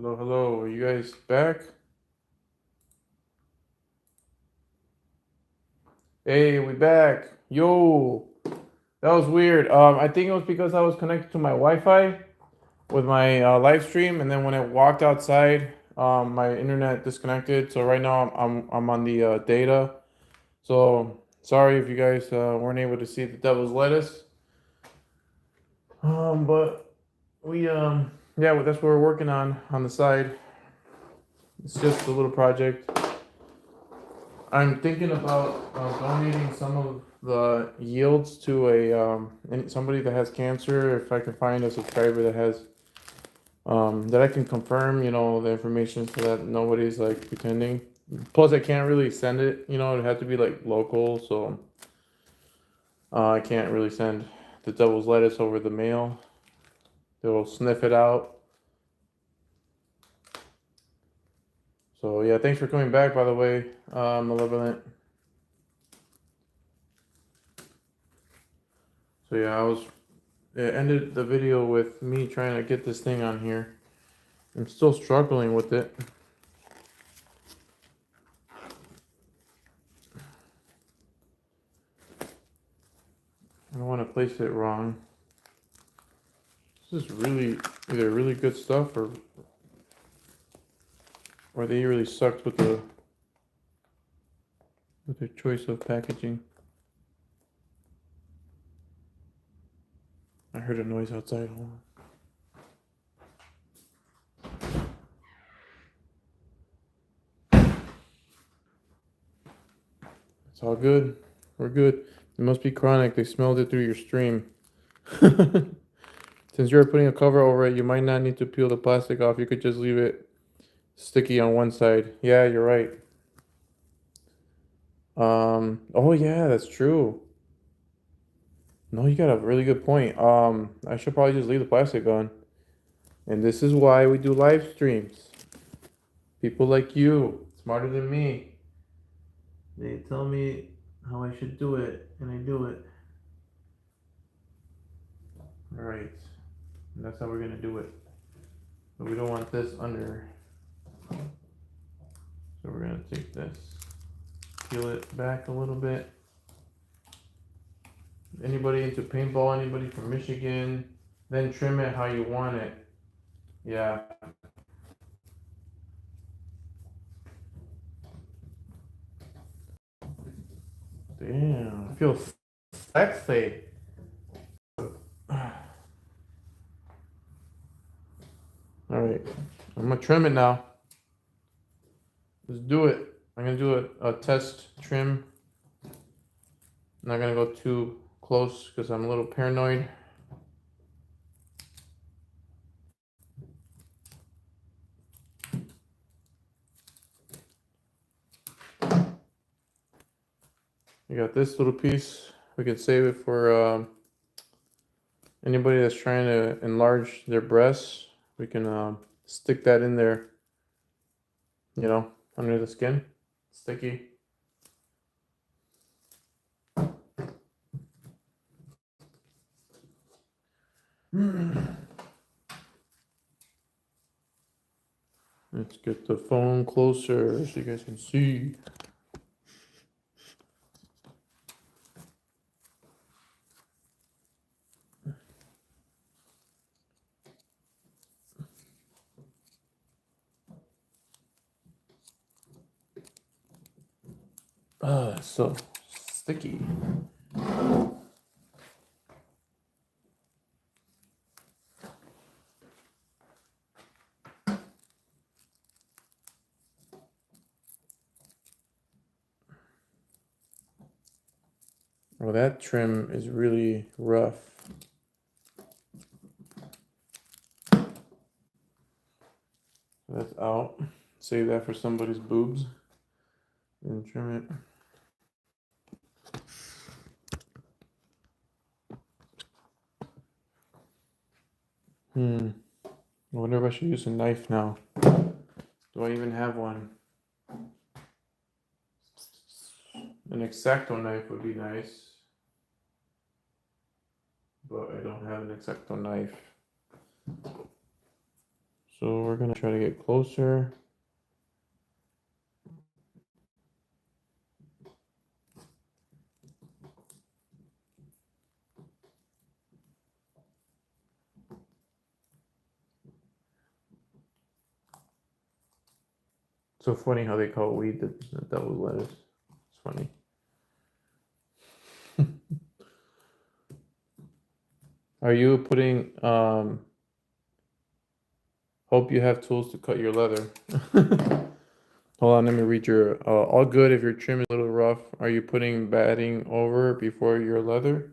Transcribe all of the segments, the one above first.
Hello, hello. Are you guys back? Hey, we back. Yo, that was weird. I think it was because I was connected to my Wi-Fi with my live stream, and then when I walked outside, my internet disconnected. So right now I'm on the data. So sorry if you guys weren't able to see the devil's lettuce. But we yeah, well, that's what we're working on the side. It's just a little project. I'm thinking about donating some of the yields to somebody that has cancer. If I can find a subscriber that has that I can confirm, the information so that nobody's like pretending. Plus, I can't really send it. It had to be like local, so I can't really send the devil's lettuce over the mail. They'll sniff it out. So yeah, thanks for coming back. By the way, Malevolent. So yeah, it ended the video with me trying to get this thing on here. I'm still struggling with it. I don't want to place it wrong. This is really either really good stuff or they really sucked with their choice of packaging. I heard a noise outside. Hold on. It's all good. We're good. It must be chronic. They smelled it through your stream. Since you're putting a cover over it, you might not need to peel the plastic off. You could just leave it sticky on one side. Yeah, you're right. Oh yeah, that's true. No, you got a really good point. I should probably just leave the plastic on. And this is why we do live streams. People like you, smarter than me, they tell me how I should do it, and I do it. All right, and that's how we're gonna do it. But we don't want this under. So we're gonna take this, peel it back a little bit. Anybody into paintball? Anybody from Michigan? Then trim it how you want it. Yeah. Damn, I feel sexy. All right, I'm gonna trim it now. Let's do it. I'm gonna do a test trim. I'm not gonna go too close because I'm a little paranoid. You got this little piece. We could save it for anybody that's trying to enlarge their breasts. We can stick that in there, under the skin. Sticky. Let's get the phone closer so you guys can see. So sticky. Well, that trim is really rough. That's out. Save that for somebody's boobs. And trim it. I wonder if I should use a knife now. Do I even have one? An X-Acto knife would be nice. But I don't have an X-Acto knife. So we're gonna try to get closer. So funny how they call weed the devil's lettuce. It's funny. Are you putting hope you have tools to cut your leather. Hold on, let me read your all good if your trim is a little rough. Are you putting batting over before your leather?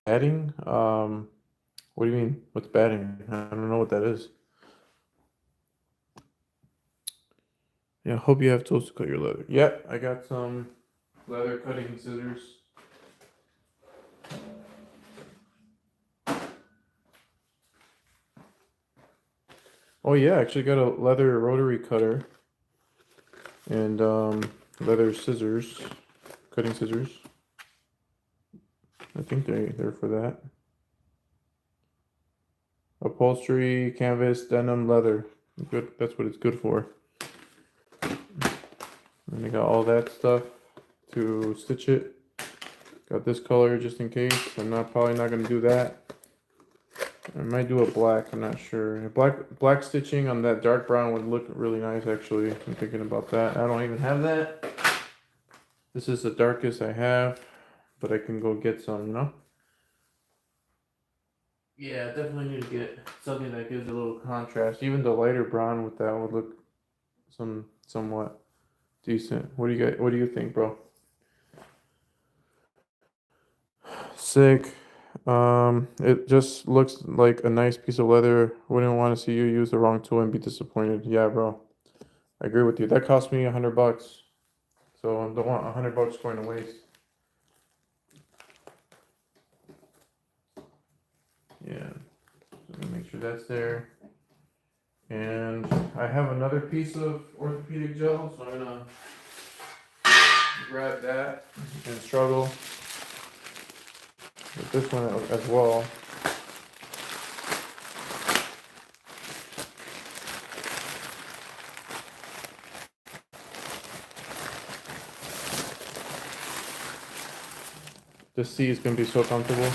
Batting? What do you mean? What's batting? I don't know what that is. Yeah, hope you have tools to cut your leather. Yep, I got some leather cutting scissors. Oh yeah, I actually got a leather rotary cutter and leather scissors, cutting scissors. I think they're for that. Upholstery, canvas, denim, leather. Good. That's what it's good for. And I got all that stuff to stitch it. Got this color just in case. I'm probably not gonna do that. I might do a black. I'm not sure. Black stitching on that dark brown would look really nice. Actually, I'm thinking about that. I don't even have that. This is the darkest I have, but I can go get some. You know. Yeah, definitely need to get something that gives a little contrast. Even the lighter brown with that would look somewhat decent. What do you think, bro? Sick. It just looks like a nice piece of leather. Wouldn't want to see you use the wrong tool and be disappointed. Yeah, bro. I agree with you. That cost me $100, so I don't want $100 going to waste. Yeah. So let me make sure that's there. And I have another piece of orthopedic gel, so I'm gonna grab that and struggle with this one as well. This seat is gonna be so comfortable.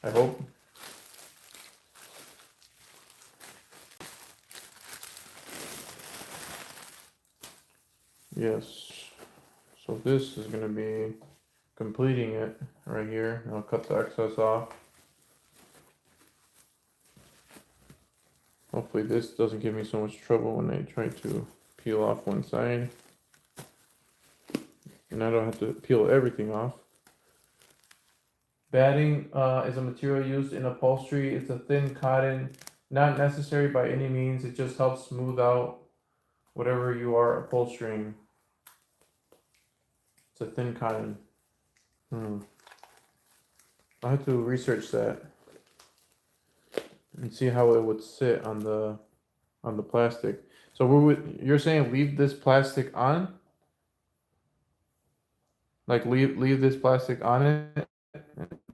I hope. Yes. So this is gonna be completing it right here. I'll cut the excess off. Hopefully this doesn't give me so much trouble when I try to peel off one side. And I don't have to peel everything off. Batting is a material used in upholstery. It's a thin cotton, not necessary by any means. It just helps smooth out whatever you are upholstering. It's a thin cotton. I have to research that and see how it would sit on the plastic. So you're saying leave this plastic on? Like leave this plastic on it?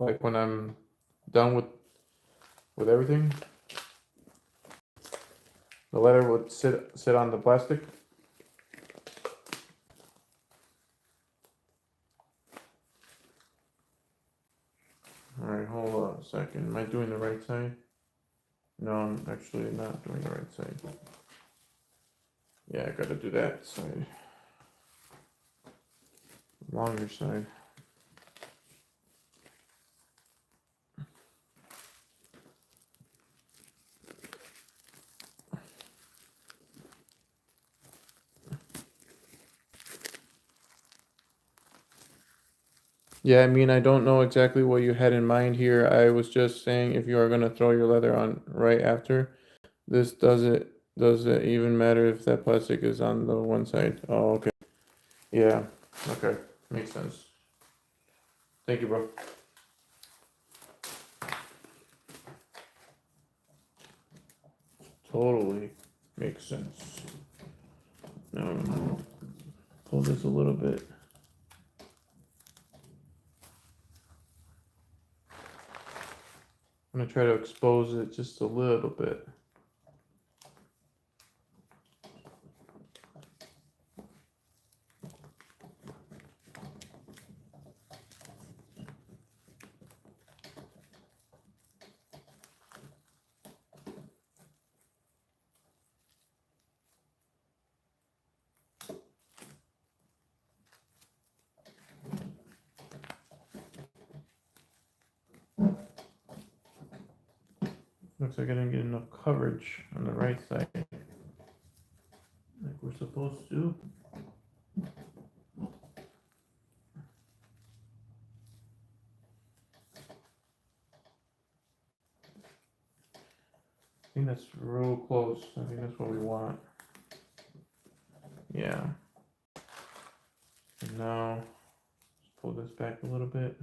Like when I'm done with everything? The leather would sit on the plastic? Alright, hold on a second. Am I doing the right side? No, I'm actually not doing the right side. Yeah, I gotta do that side. Longer side. Yeah, I mean, I don't know exactly what you had in mind here. I was just saying if you are gonna throw your leather on right after, this does it even matter if that plastic is on the one side? Oh, okay. Yeah, okay. Makes sense. Thank you, bro. Totally makes sense. Now I'm gonna pull this a little bit. I'm gonna try to expose it just a little bit. Looks like I didn't get enough coverage on the right side, like we're supposed to. I think that's real close. I think that's what we want. Yeah. And now, let's pull this back a little bit.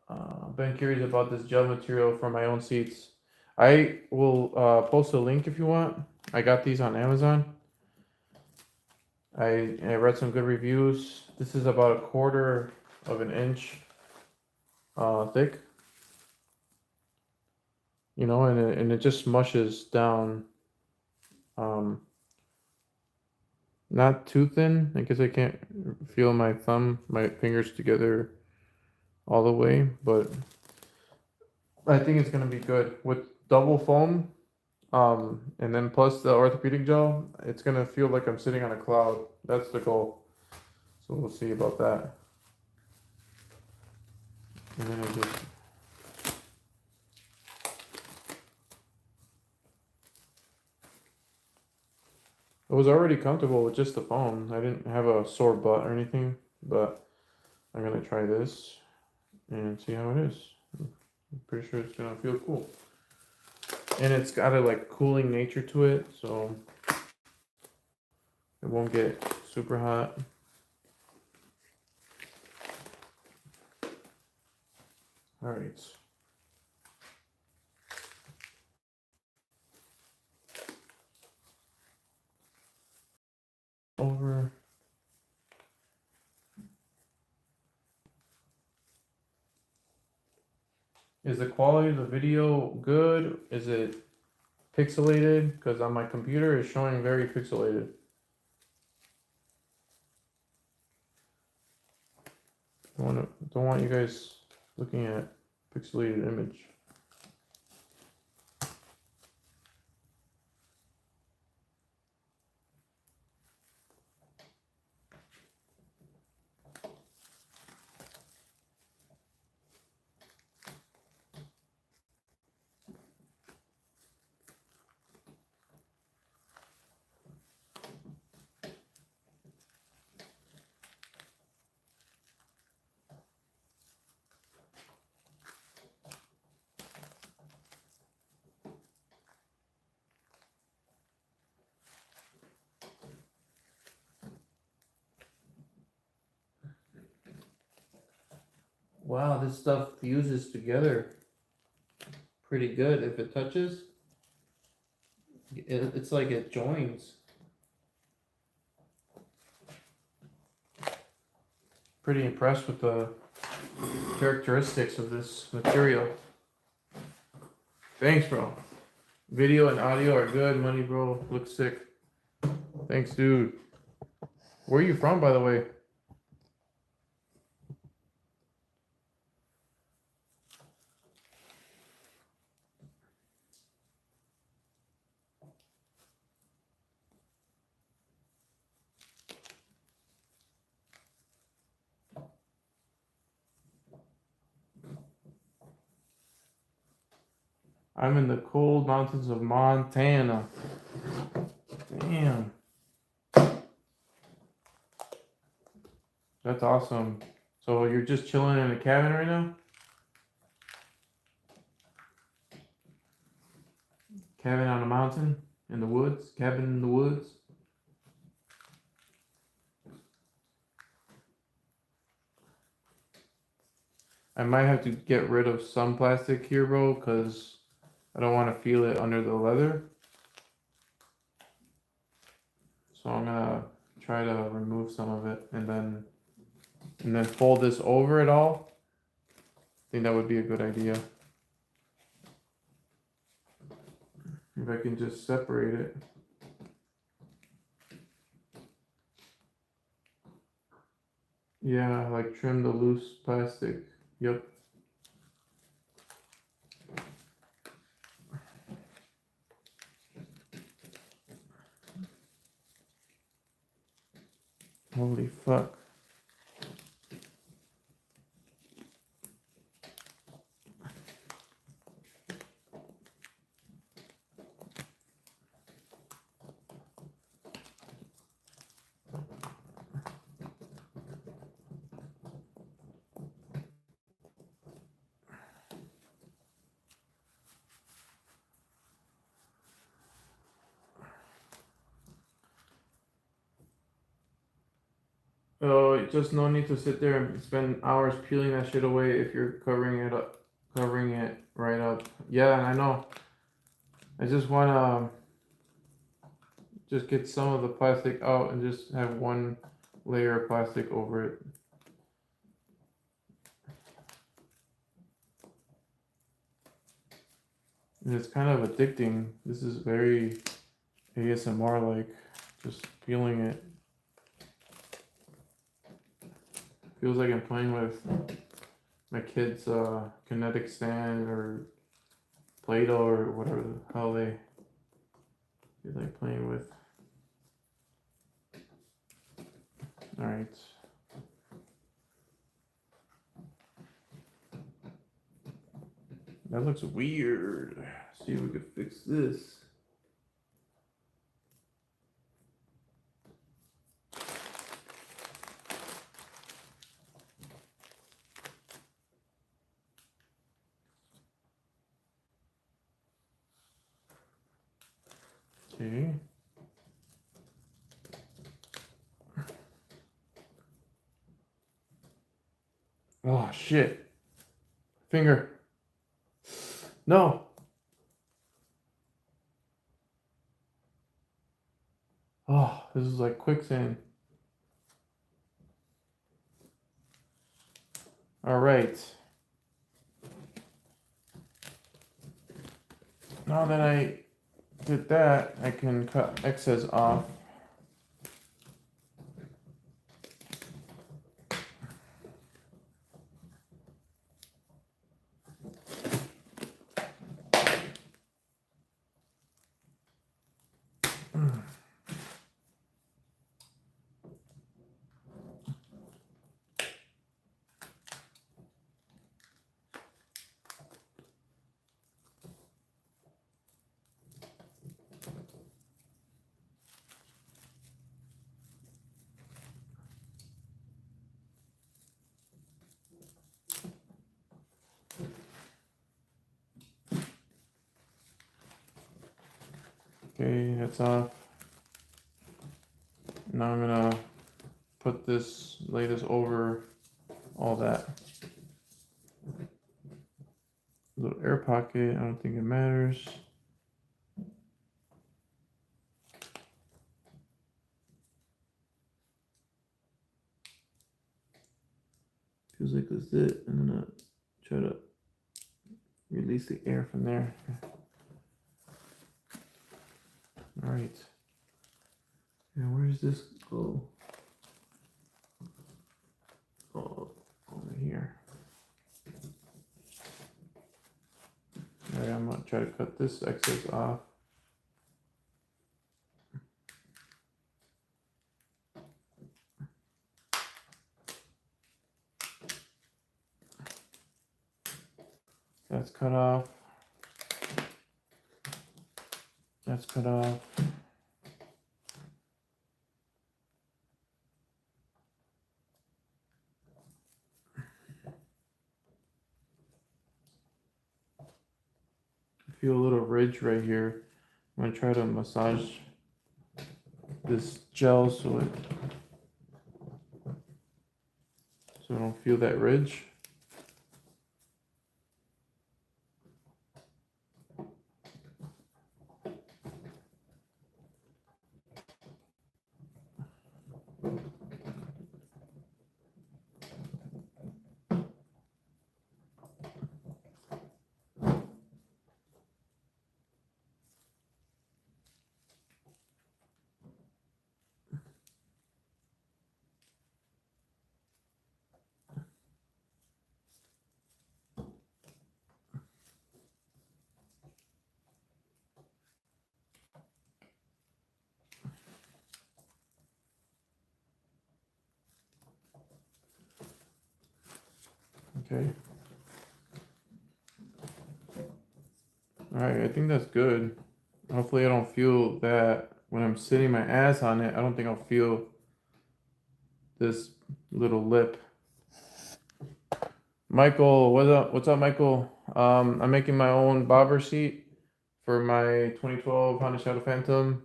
I've been curious about this gel material for my own seats. I will post a link if you want. I got these on Amazon. I read some good reviews. This is about 1/4 of an inch thick. You know, and it just smushes down. Not too thin. I guess I can't feel my fingers together all the way, but I think it's gonna be good with double foam. And then plus the orthopedic gel, it's gonna feel like I'm sitting on a cloud. That's the goal. So we'll see about that. And then I was already comfortable with just the foam. I didn't have a sore butt or anything, but I'm gonna try this and see how it is. I'm pretty sure it's gonna feel cool. And it's got a like cooling nature to it, so it won't get super hot. All right. Over. Is the quality of the video good? Is it pixelated? Because on my computer it's showing very pixelated. Don't want you guys looking at pixelated image. Wow, this stuff fuses together pretty good. If it touches, it's like it joins. Pretty impressed with the characteristics of this material. Thanks, bro. Video and audio are good. Money, bro. Looks sick. Thanks, dude. Where are you from, by the way? I'm in the cold mountains of Montana. Damn. That's awesome. So you're just chilling in a cabin right now? Cabin on a mountain? In the woods? Cabin in the woods? I might have to get rid of some plastic here, bro, because I don't want to feel it under the leather. So I'm gonna try to remove some of it and then fold this over it all. I think that would be a good idea. If I can just separate it. Yeah, like trim the loose plastic. Yep. Holy fuck. Oh, just no need to sit there and spend hours peeling that shit away if you're covering it right up. Yeah, I know. I just wanna just get some of the plastic out and just have one layer of plastic over it. And it's kind of addicting. This is very ASMR like, just peeling it. Feels like I'm playing with my kid's kinetic sand or Play-Doh or whatever the hell they like playing with. All right. That looks weird. See if we could fix this. Okay. Oh shit. Finger. No. Oh, this is like quicksand. All right. Now that I did that, I can cut excess off. Okay, that's off. Now I'm gonna lay this over all that. Little air pocket, I don't think it matters. Feels like that's it, and then I try to release the air from there. All right. And where does this go? Oh, over here. All right, I'm gonna try to cut this excess off. That's cut off. That's cut off. I feel a little ridge right here. I'm gonna try to massage this gel so I don't feel that ridge. Okay. All right, I think that's good. Hopefully I don't feel that when I'm sitting my ass on it. I don't think I'll feel this little lip. Michael, what's up? What's up, Michael? I'm making my own bobber seat for my 2012 Honda Shadow Phantom.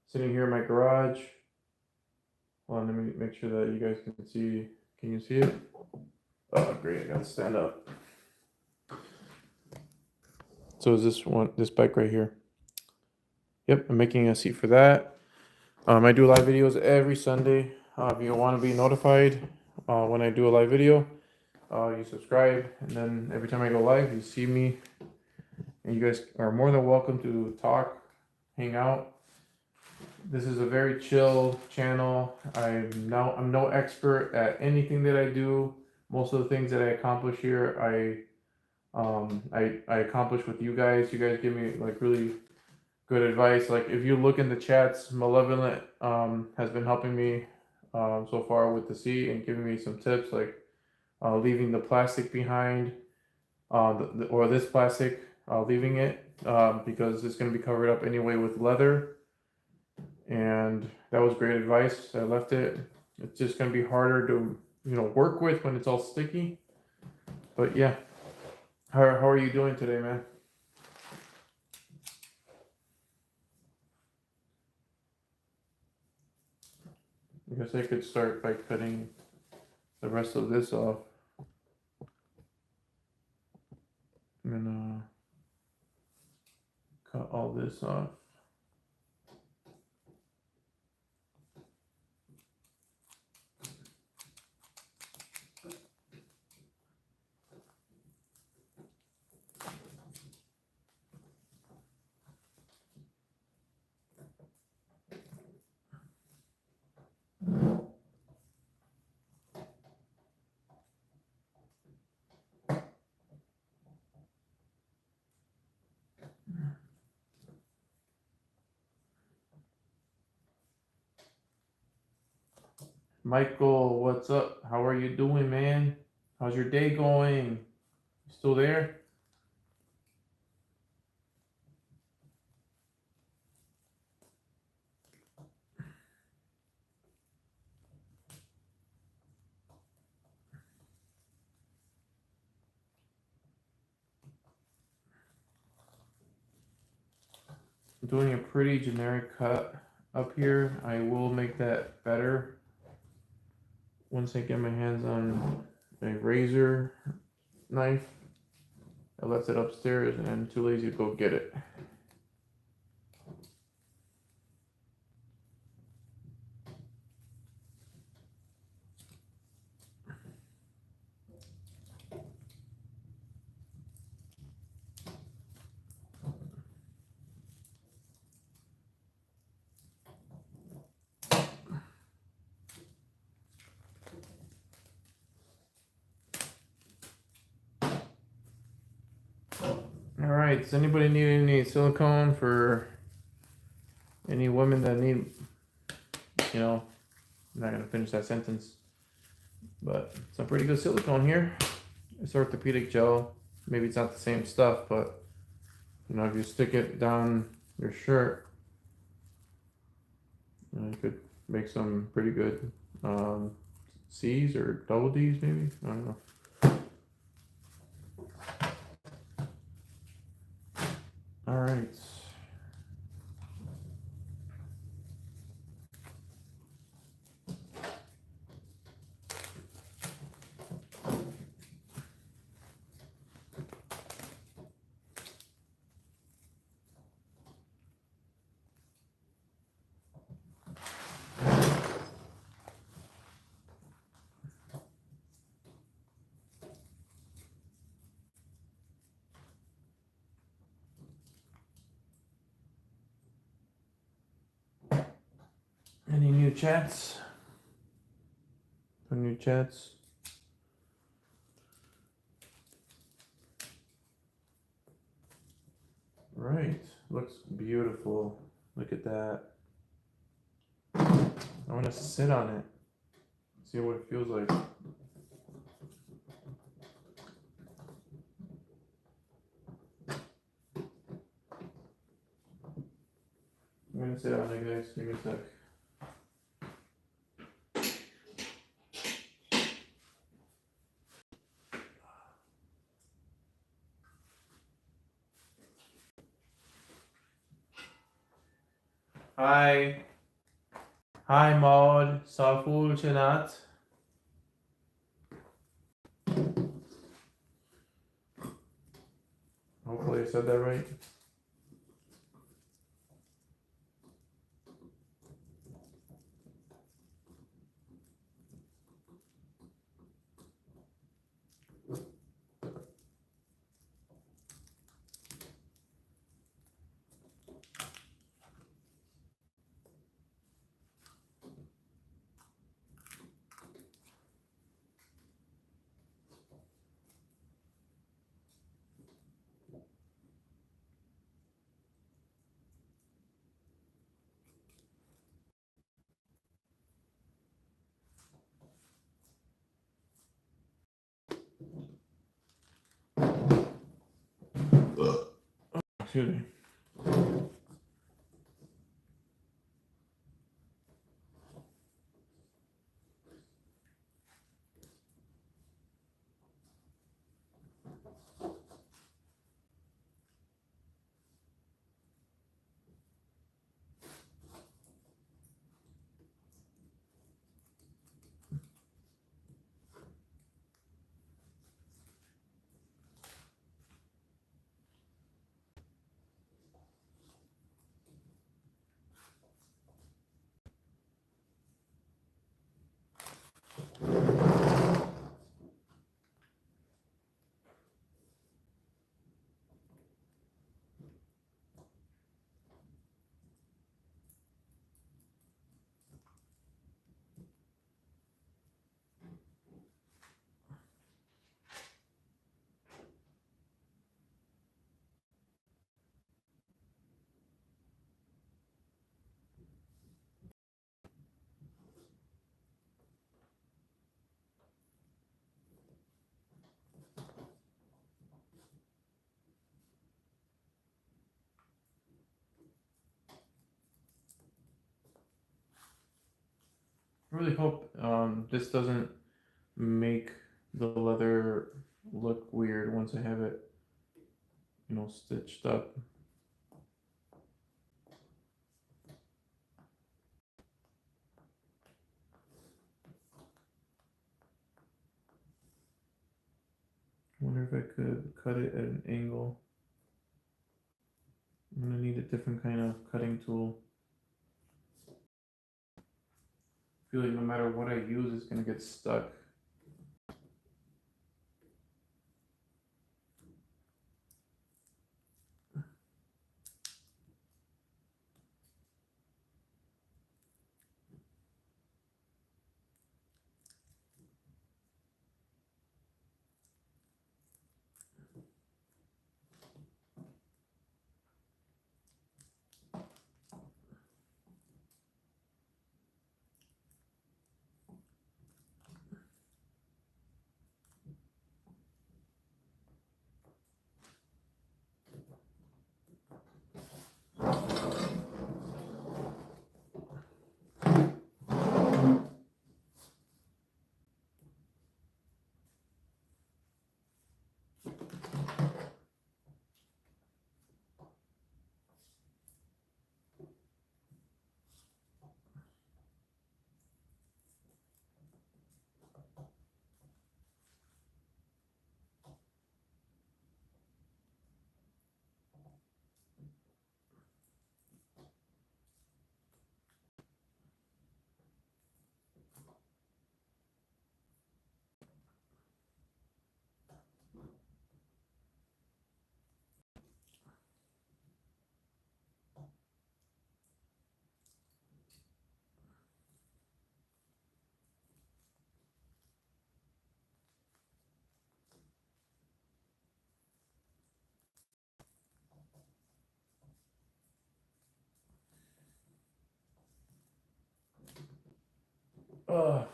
Sitting here in my garage. Hold on, let me make sure that you guys can see. Can you see it? Oh, great! I gotta stand up. So is this bike right here? Yep, I'm making a seat for that. I do live videos every Sunday. If you want to be notified when I do a live video, you subscribe, and then every time I go live, you see me. And you guys are more than welcome to talk, hang out. This is a very chill channel. I'm no expert at anything that I do. Most of the things that I accomplish here, I accomplish with you guys. You guys give me like really good advice. Like if you look in the chats, Malevolent has been helping me so far with the seat and giving me some tips, like leaving the plastic behind, or this plastic, leaving it because it's going to be covered up anyway with leather. And that was great advice. I left it. It's just going to be harder to work with when it's all sticky. But yeah, how are you doing today, man? I guess I could start by cutting the rest of this off. I'm gonna cut all this off. Michael, what's up? How are you doing, man? How's your day going? You still there? I'm doing a pretty generic cut up here. I will make that better once I get my hands on a razor knife. I left it upstairs and I'm too lazy to go get it. All right, does anybody need any silicone for any women that need, I'm not gonna finish that sentence, but some pretty good silicone here. It's orthopedic gel. Maybe it's not the same stuff, but if you stick it down your shirt, you could make some pretty good C's or double D's, maybe. I don't know. All right. Any new chats? New chats? Right, looks beautiful. Look at that. I want to sit on it, see what it feels like. I'm gonna sit on it, guys. Give me a sec. Hi. Hi Maud, Saful Chinat. Hopefully I said that right. Excuse me. I really hope this doesn't make the leather look weird once I have it, stitched up. I wonder if I could cut it at an angle. I'm gonna need a different kind of cutting tool. I feel like no matter what I use, it's gonna get stuck. Ugh.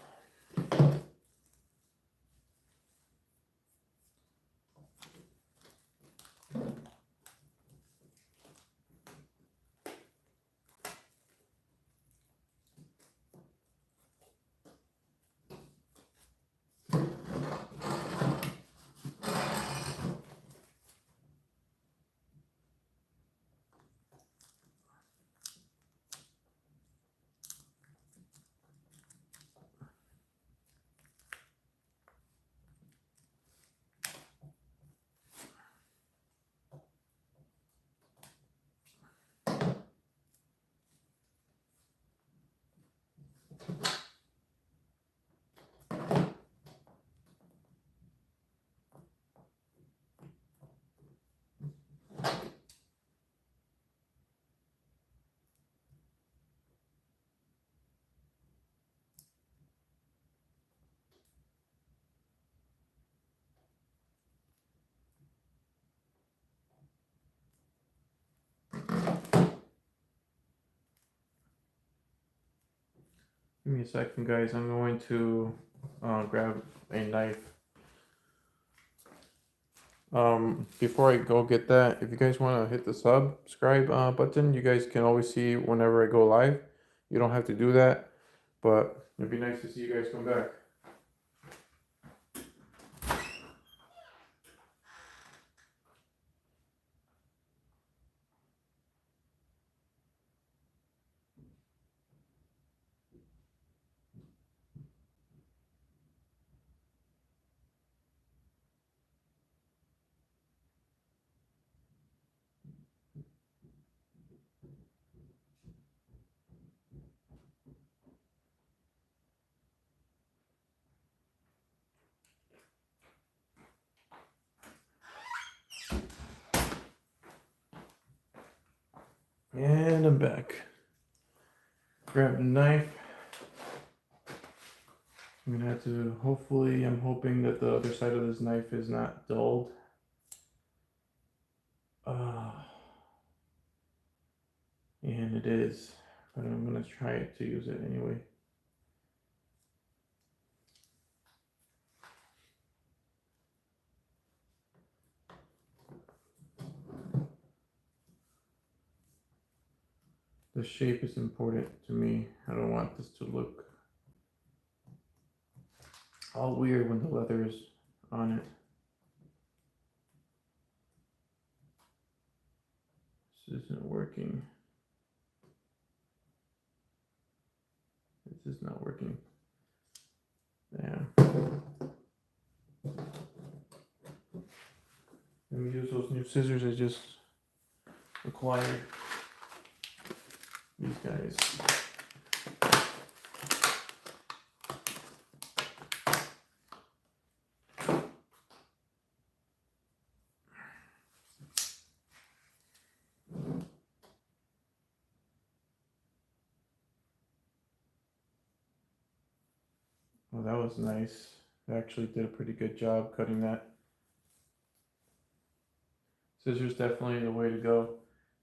Give me a second, guys. I'm going to grab a knife. Before I go get that, if you guys want to hit the subscribe button, you guys can always see whenever I go live. You don't have to do that, but it'd be nice to see you guys come back. And I'm back. Grab the knife. I'm gonna have to, hopefully, I'm hoping that the other side of this knife is not dulled. And it is, but I'm gonna try it to use it anyway. The shape is important to me. I don't want this to look all weird when the leather is on it. This isn't working. This is not working. Yeah. Let me use those new scissors I just acquired. These guys. Well, that was nice. I actually did a pretty good job cutting that. Scissors definitely the way to go.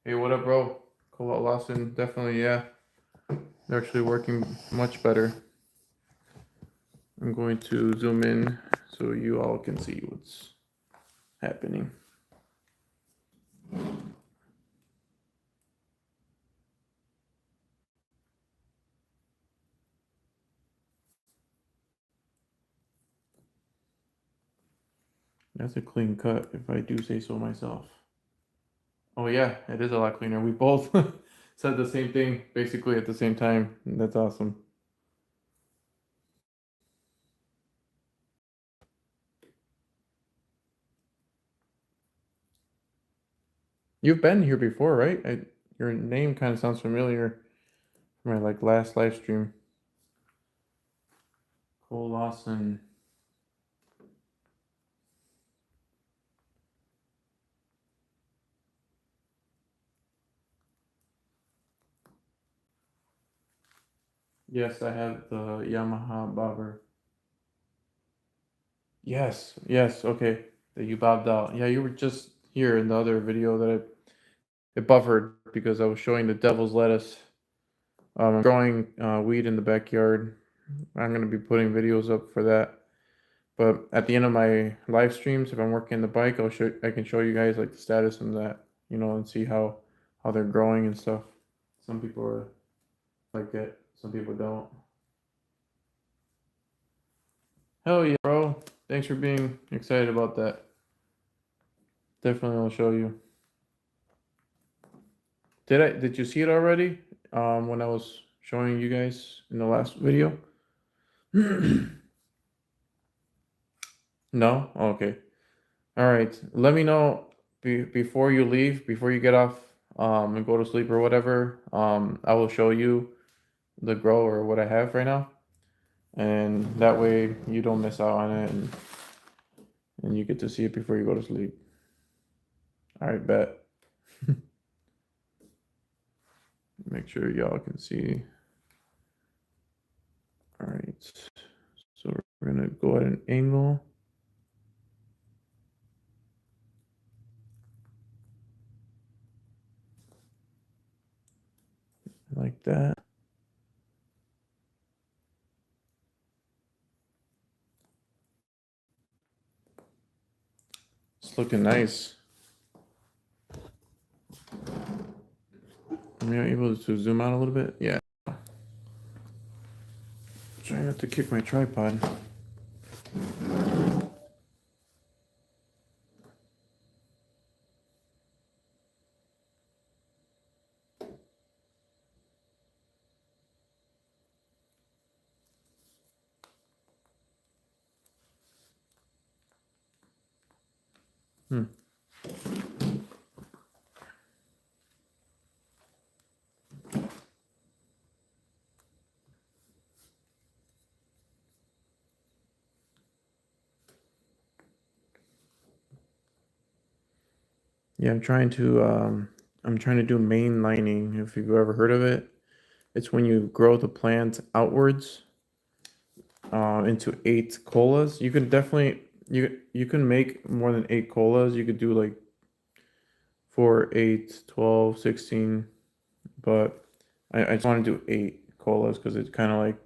Hey, what up, bro? Cole Lawson, definitely, yeah. They're actually working much better. I'm going to zoom in so you all can see what's happening. That's a clean cut, if I do say so myself. Oh yeah, it is a lot cleaner. We both said the same thing basically at the same time. That's awesome. You've been here before, right? Your name kind of sounds familiar from my last live stream. Cole Lawson. Yes, I have the Yamaha bobber. Yes, okay. That you bobbed out. Yeah, you were just here in the other video that it buffered because I was showing the devil's lettuce. I'm growing weed in the backyard. I'm gonna be putting videos up for that. But at the end of my live streams, if I'm working the bike, I can show you guys like the status of that, and see how they're growing and stuff. Some people are like it, some people don't. Hell yeah, bro. Thanks for being excited about that. Definitely I'll show you. Did you see it already? When I was showing you guys in the last video? No? Okay. All right. Let me know before you leave, before you get off and go to sleep or whatever. I will show you the grow or what I have right now, and that way you don't miss out on it, and you get to see it before you go to sleep. All right, bet. Make sure y'all can see. All right, so we're gonna go at an angle. Like that. It's looking nice. Am I able to zoom out a little bit? Yeah. Trying not to kick my tripod. Yeah, I'm trying to do main lining, if you've ever heard of it. It's when you grow the plant outwards into 8 colas. You can definitely you can make more than 8 colas. You could do like 4, 8, 12, 16, but I just want to do 8 colas because it kind of like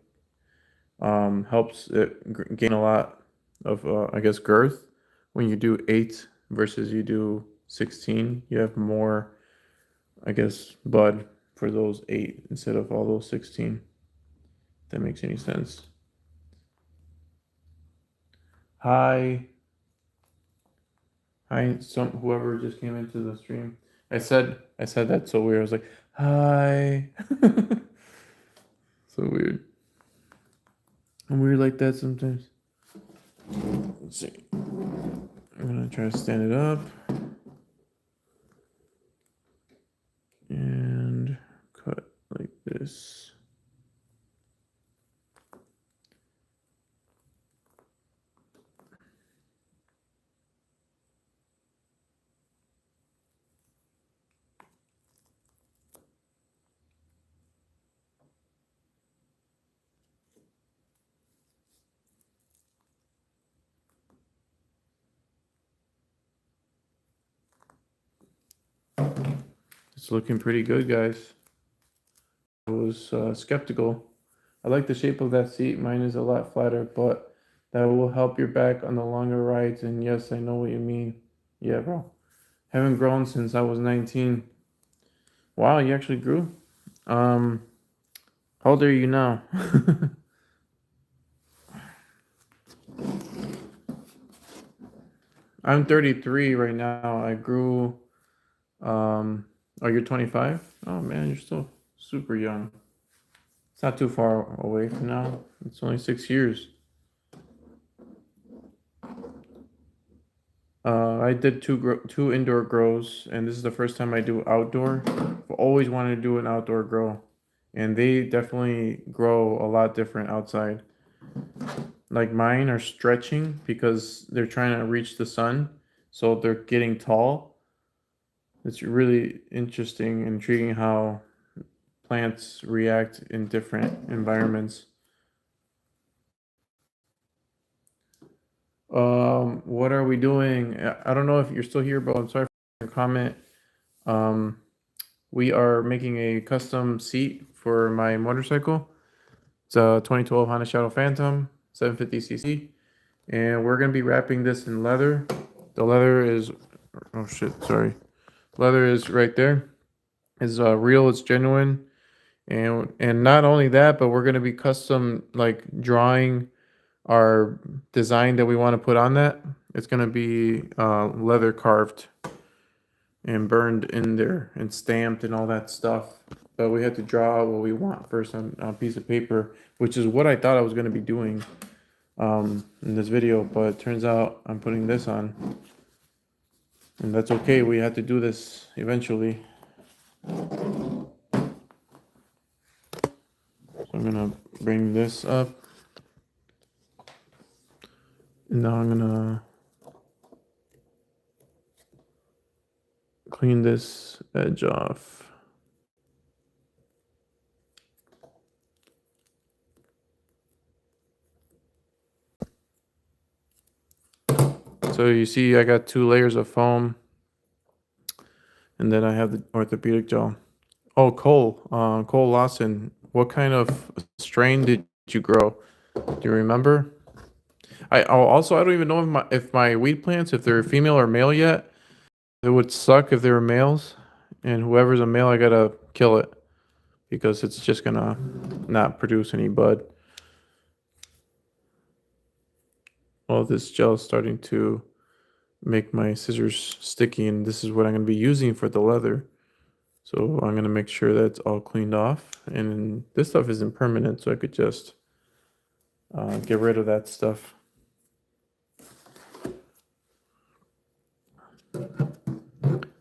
helps it gain a lot of I guess girth. When you do 8 versus you do 16, you have more, I guess, bud for those 8 instead of all those 16. If that makes any sense. Hi, some whoever just came into the stream. I said that so weird. I was like, hi. So weird. I'm weird like that sometimes. Let's see. I'm gonna try to stand it up and cut like this. It's looking pretty good, guys. I was skeptical. I like the shape of that seat. Mine is a lot flatter, but that will help your back on the longer rides. And yes, I know what you mean. Yeah, bro. Haven't grown since I was 19. Wow, you actually grew? Um, how old are you now? I'm 33 right now. I grew, oh, you're 25? Oh man, you're still super young. It's not too far away from now. It's only 6 years. I did two indoor grows, and this is the first time I do outdoor. I've always wanted to do an outdoor grow, and they definitely grow a lot different outside. Like mine are stretching because they're trying to reach the sun, so they're getting tall. It's really interesting, intriguing how plants react in different environments. What are we doing? I don't know if you're still here, but I'm sorry for your comment. Um, we are making a custom seat for my motorcycle. It's a 2012 Honda Shadow Phantom 750cc, and we're gonna be wrapping this in leather. The leather is, oh shit, sorry. Leather is right there. It's real, it's genuine, and not only that, but we're gonna be custom like drawing our design that we want to put on that. It's gonna be leather carved and burned in there and stamped and all that stuff. But we had to draw what we want first on a piece of paper, which is what I thought I was gonna be doing in this video. But it turns out I'm putting this on, and that's okay. We had to do this eventually. I'm gonna bring this up. And now I'm gonna clean this edge off. So you see I got 2 layers of foam, and then I have the orthopedic gel. Oh, Cole Lawson, what kind of strain did you grow? Do you remember? I don't even know if my weed plants, if they're female or male yet. It would suck if they were males, and whoever's a male, I gotta kill it because it's just gonna not produce any bud. All this gel is starting to make my scissors sticky, and this is what I'm gonna be using for the leather. So I'm gonna make sure that's all cleaned off, and this stuff isn't permanent, so I could just get rid of that stuff.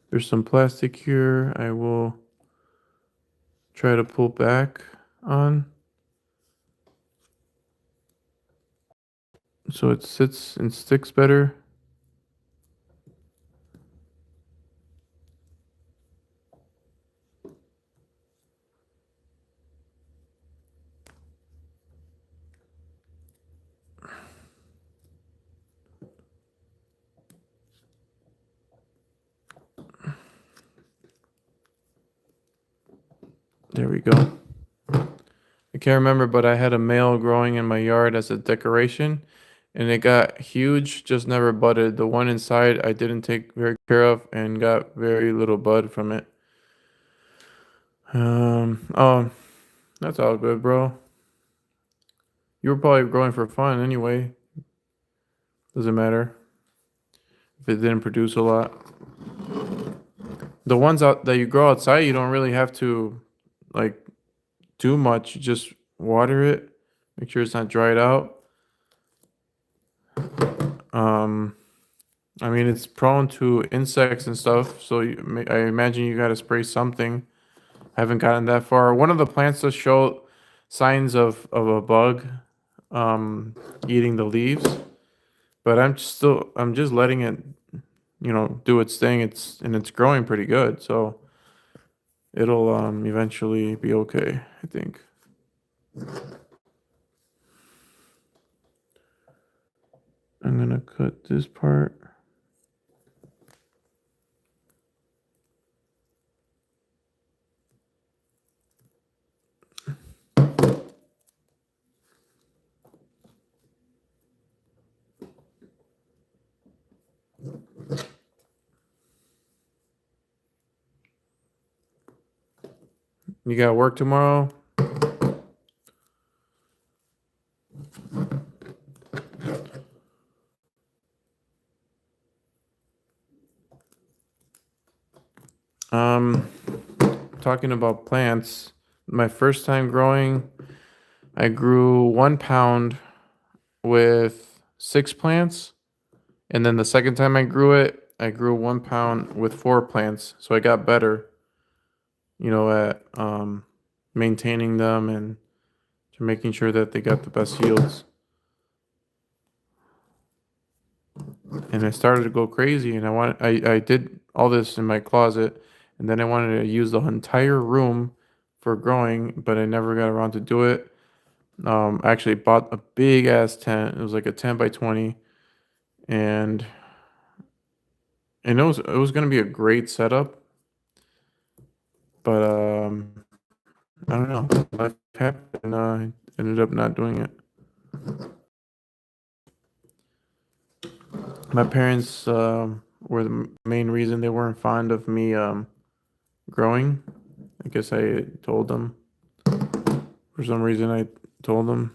There's some plastic here I will try to pull back on so it sits and sticks better. There we go. I can't remember, but I had a male growing in my yard as a decoration, and it got huge, just never budded. The one inside I didn't take very care of and got very little bud from it. Oh, that's all good, bro. You were probably growing for fun anyway. Doesn't matter if it didn't produce a lot. The ones out that you grow outside, you don't really have to like do much. You just water it, make sure it's not dried out. I mean, it's prone to insects and stuff, so I imagine you got to spray something. Haven't gotten that far. One of the plants does show signs of a bug eating the leaves, but I'm just letting it, do its thing. It's growing pretty good, so it'll eventually be okay, I think. I'm gonna cut this part. You got work tomorrow? Talking about plants, my first time growing, I grew 1 pound with 6 plants. And then the second time I grew it, I grew 1 pound with 4 plants. So I got better, at maintaining them and to making sure that they got the best yields. And I started to go crazy, and I did all this in my closet, and then I wanted to use the entire room for growing, but I never got around to do it. I actually bought a big ass tent. It was like a 10 by 20, and it was gonna be a great setup, but I don't know. Life happened, and I ended up not doing it. My parents were the main reason they weren't fond of me growing. I guess I told them. For some reason, I told them,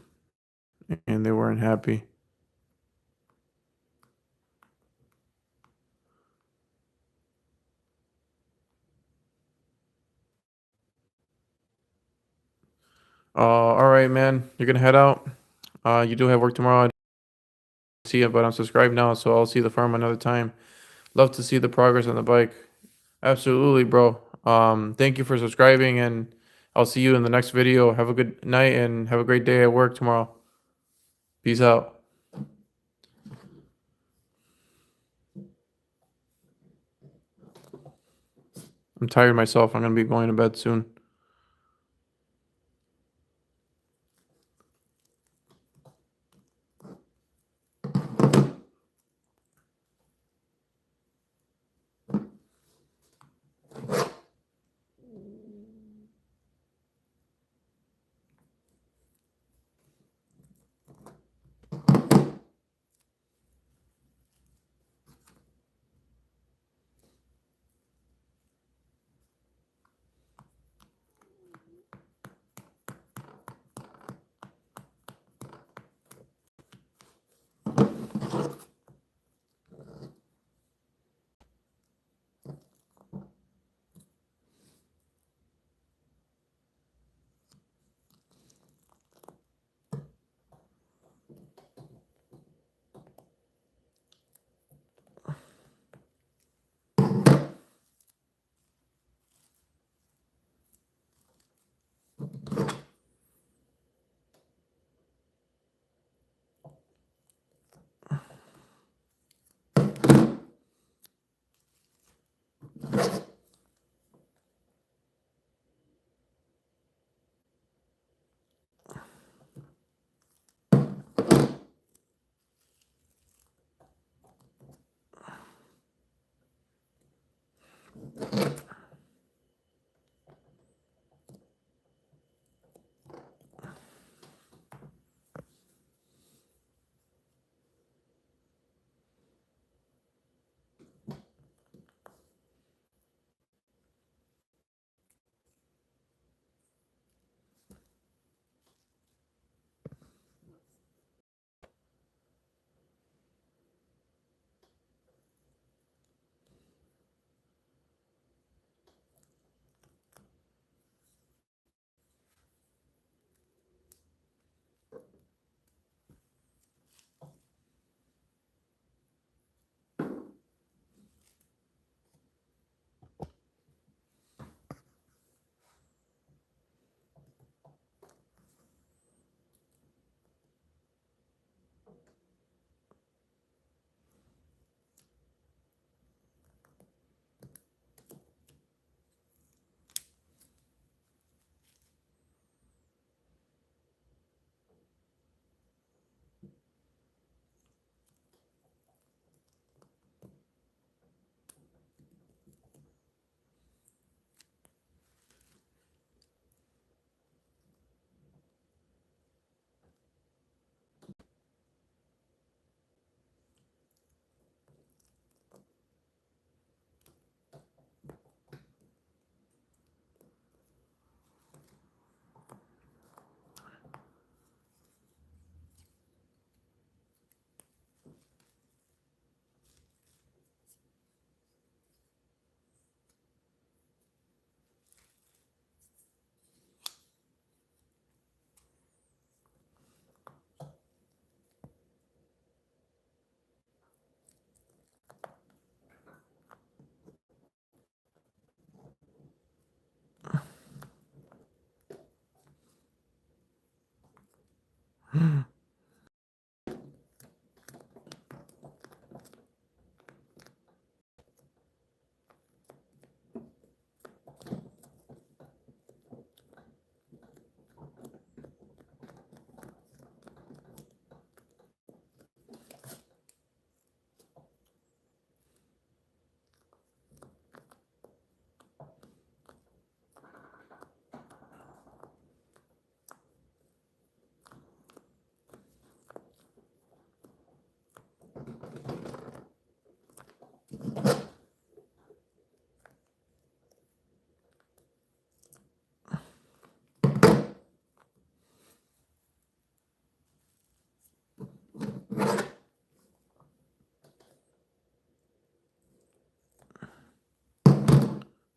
and they weren't happy. All right, man. You're gonna head out. You do have work tomorrow. I see you, but I'm subscribed now, so I'll see the farm another time. Love to see the progress on the bike. Absolutely, bro. Thank you for subscribing, and I'll see you in the next video. Have a good night and have a great day at work tomorrow. Peace out. I'm tired myself. I'm going to be going to bed soon.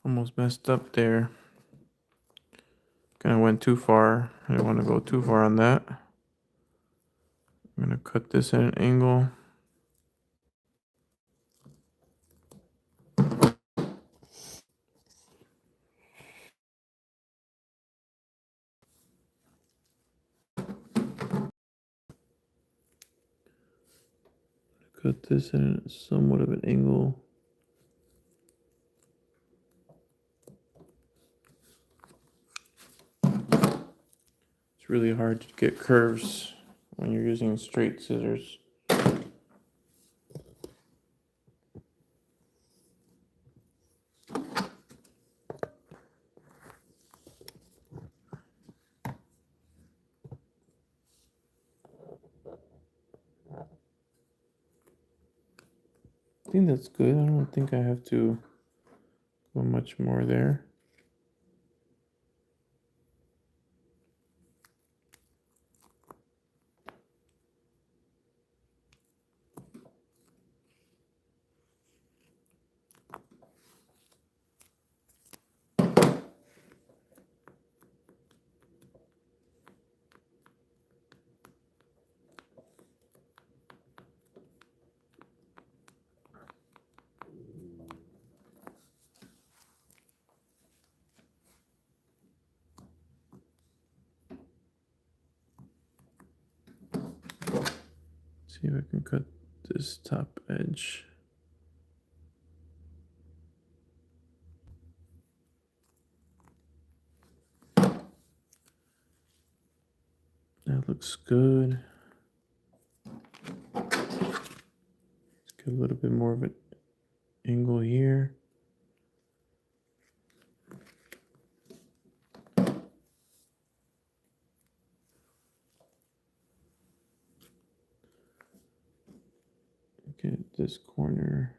Almost messed up there. Kind of went too far. I didn't want to go too far on that. I'm going to cut this at an angle. cut this at somewhat of an angle. It's really hard to get curves when you're using straight scissors. I think that's good. I don't think I have to go much more there. See if I can cut this top edge. That looks good. Let's get a little bit more of an angle here. Get this corner.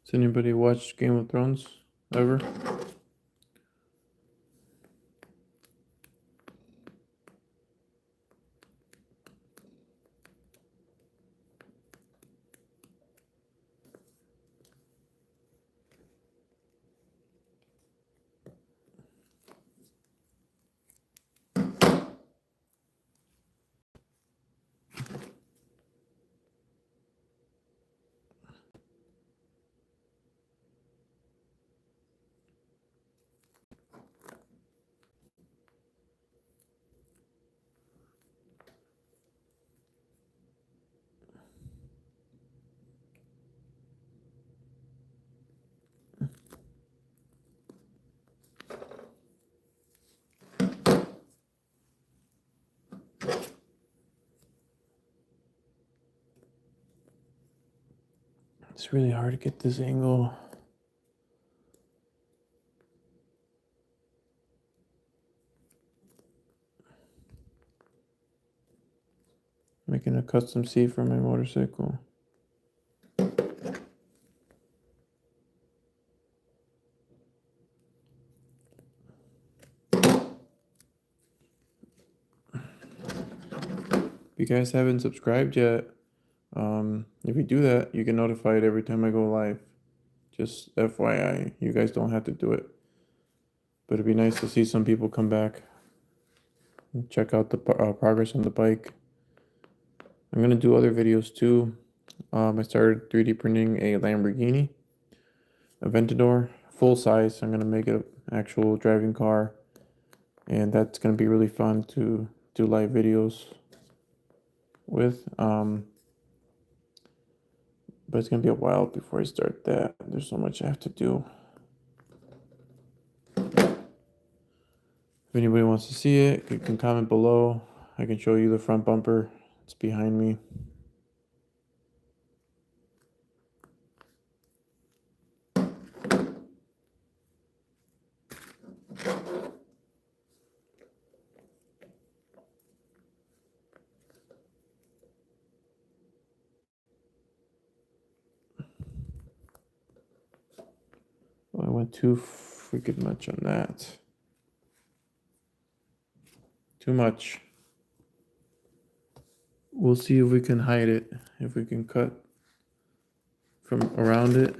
Has anybody watched Game of Thrones ever? It's really hard to get this angle. Making a custom seat for my motorcycle. If you guys haven't subscribed yet, if you do that, you get notified every time I go live. Just FYI, you guys don't have to do it. But it'd be nice to see some people come back and check out the progress on the bike. I'm gonna do other videos too. I started 3D printing a Lamborghini Aventador, full size. I'm gonna make it an actual driving car, and that's gonna be really fun to do live videos with. But it's gonna be a while before I start that. There's so much I have to do. If anybody wants to see it, you can comment below. I can show you the front bumper. It's behind me. Well, I went too freaking much on that. Too much. We'll see if we can hide it, if we can cut from around it.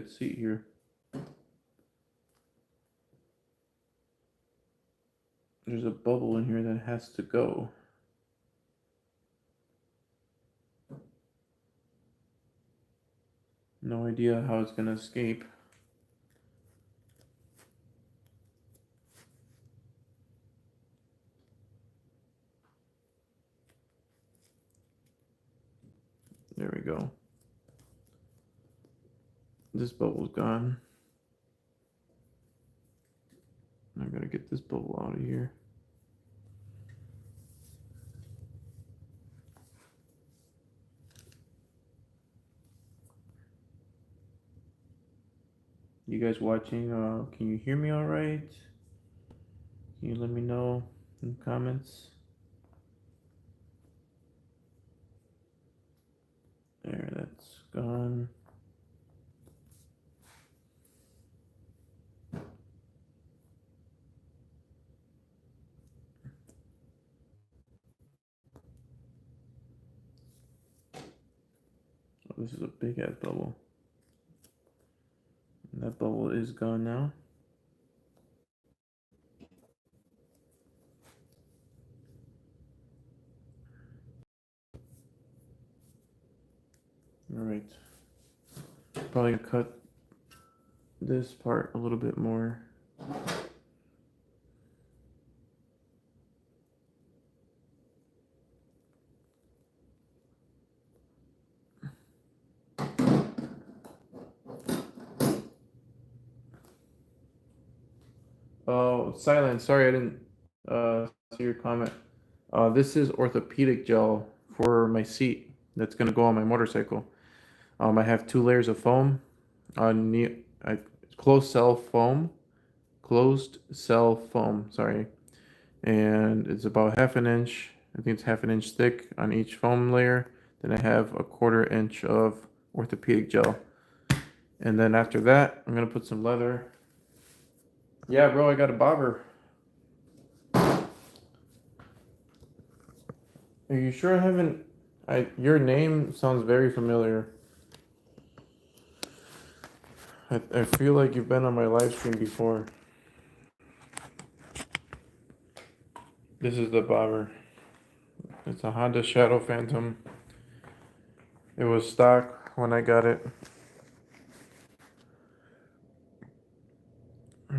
orthopedic seat here. There's a bubble in here that has to go. No idea how it's gonna escape. There we go. This bubble's gone. I gotta get this bubble out of here. You guys watching, can you hear me all right? Can you let me know in the comments? There, that's gone. Oh, this is a big ass bubble. And that bubble is gone now. All right. Probably gonna cut this part a little bit more. Oh, silence. Sorry, I didn't see your comment. This is orthopedic gel for my seat that's gonna go on my motorcycle. I have 2 layers of foam on closed cell foam, sorry, and it's about half an inch. I think it's half an inch thick on each foam layer. Then I have a 1/4 inch of orthopedic gel, and then after that, I'm gonna put some leather. Yeah, bro, I got a bobber. Are you sure I haven't? Your name sounds very familiar. I feel like you've been on my live stream before. This is the bobber. It's a Honda Shadow Phantom. It was stock when I got it.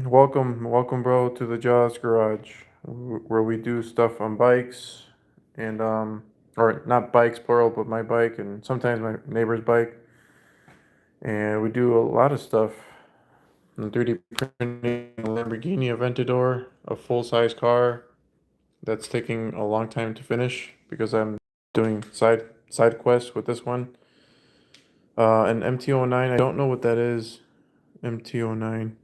Welcome, bro, to the Jaws Garage, where we do stuff on bikes, and or not bikes plural, but my bike and sometimes my neighbor's bike, and we do a lot of stuff. I'm 3D printing a Lamborghini Aventador, a full-size car that's taking a long time to finish because I'm doing side quests with this one. An MT-09, I don't know what that is. MT-09.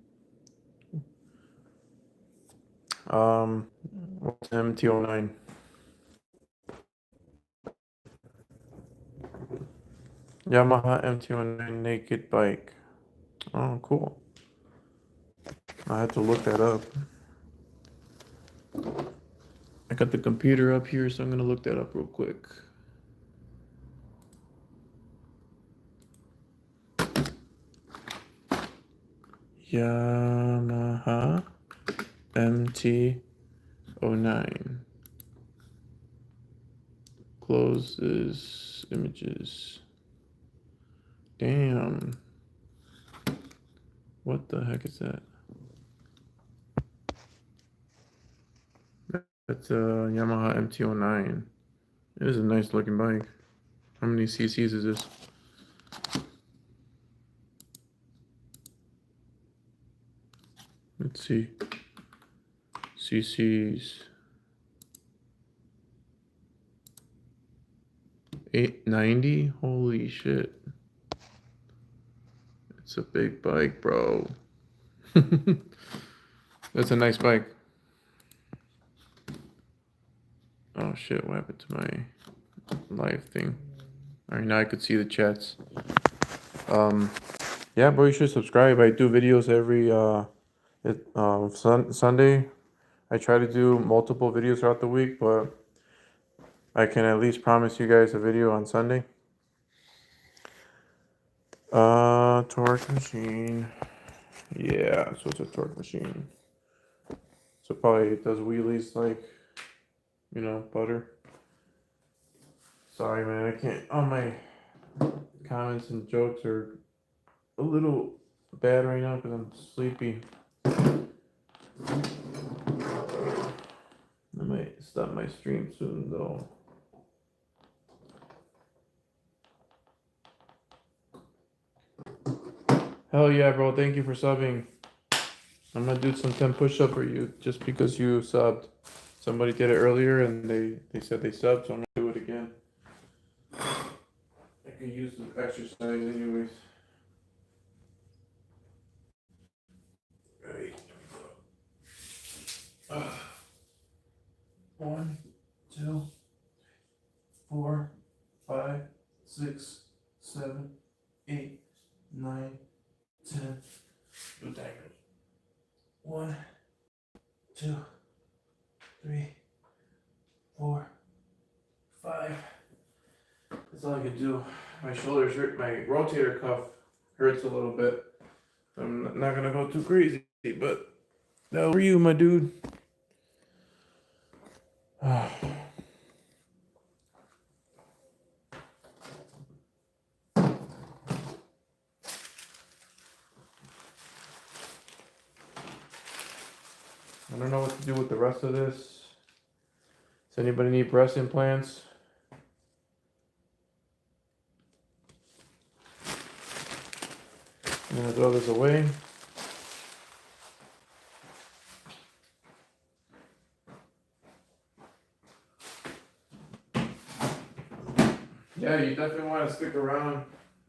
What's MT-09? Yamaha MT-09 naked bike. Oh, cool. I had to look that up. I got the computer up here, so I'm gonna look that up real quick. Yamaha MT-09. Closes images. Damn. What the heck is that? That's a Yamaha MT-09. It is a nice looking bike. How many cc's is this? Let's see. cc's. 890? Holy shit. It's a big bike, bro. That's a nice bike. Oh shit, what happened to my live thing? Alright, now I could see the chats. Yeah, bro, you should subscribe. I do videos every Sunday. I try to do multiple videos throughout the week, but I can at least promise you guys a video on Sunday. Torque machine. Yeah, so it's a torque machine. So probably it does wheelies like, butter. Sorry, man, I can't. All my comments and jokes are a little bad right now because I'm sleepy. I might stop my stream soon, though. Hell yeah, bro. Thank you for subbing. I'm gonna do some 10 push-up for you just because you subbed. Somebody did it earlier and they said they subbed, so I'm gonna do it again. I can use the exercise anyways. Right. 1, 2, 4, 5, 6, 7, 8, 9, 10. Do dangers. 1, 2, 3, 4, 5. That's all I can do. My shoulders hurt. My rotator cuff hurts a little bit. I'm not gonna go too crazy, but that for you, my dude. I don't know what to do with the rest of this. Does anybody need breast implants? I'm gonna throw this away. Yeah, you definitely want to stick around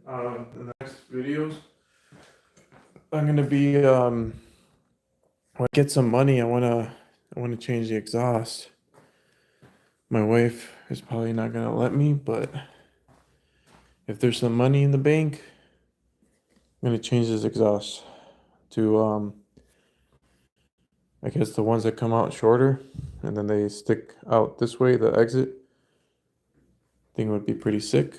in the next videos. I'm gonna be when I get some money. I wanna change the exhaust. My wife is probably not gonna let me, but if there's some money in the bank, I'm gonna change this exhaust to I guess the ones that come out shorter and then they stick out this way, the exit. I think it would be pretty sick.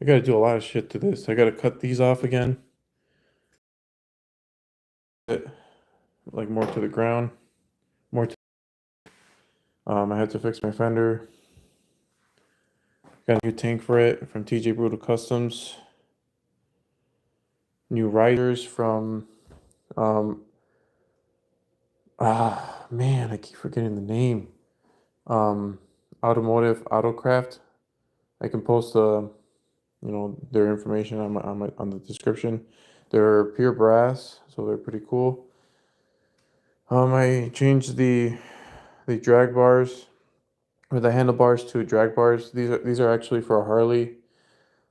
I gotta do a lot of shit to this. I gotta cut these off again. Like more to the ground. I had to fix my fender. Got a new tank for it from TJ Brutal Customs. New risers from man, I keep forgetting the name. Automotive Autocraft. I can post their information on the description. They're pure brass, so they're pretty cool. I changed the drag bars or the handlebars to drag bars. These are actually for a Harley,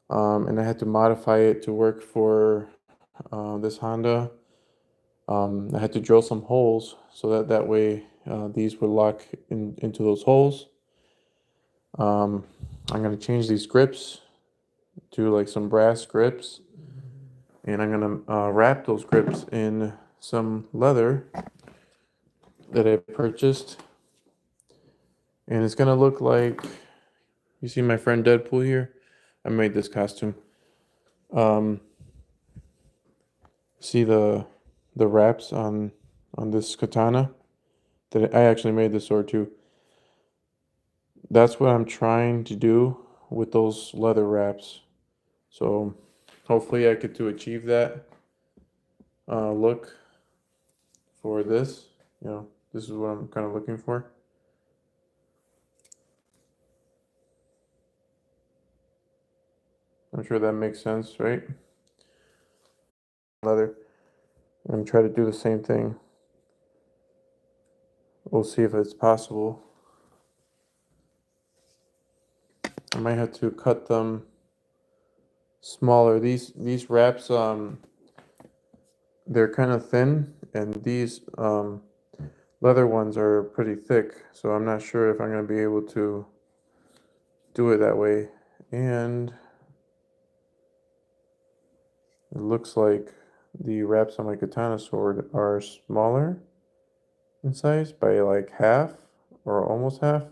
and I had to modify it to work for this Honda. I had to drill some holes so that way these would lock into those holes. I'm gonna change these grips to like some brass grips, and I'm gonna wrap those grips in some leather that I purchased, and it's gonna look like, you see my friend Deadpool here. I made this costume. See the wraps on this katana that I actually made this sword too. That's what I'm trying to do with those leather wraps. So hopefully I get to achieve that look for this. This is what I'm kind of looking for. I'm sure that makes sense, right? Leather. I'm gonna try to do the same thing. We'll see if it's possible. I might have to cut them smaller. These wraps, they're kind of thin, and these leather ones are pretty thick. So I'm not sure if I'm gonna be able to do it that way. And it looks like the wraps on my katana sword are smaller in size by like half or almost half.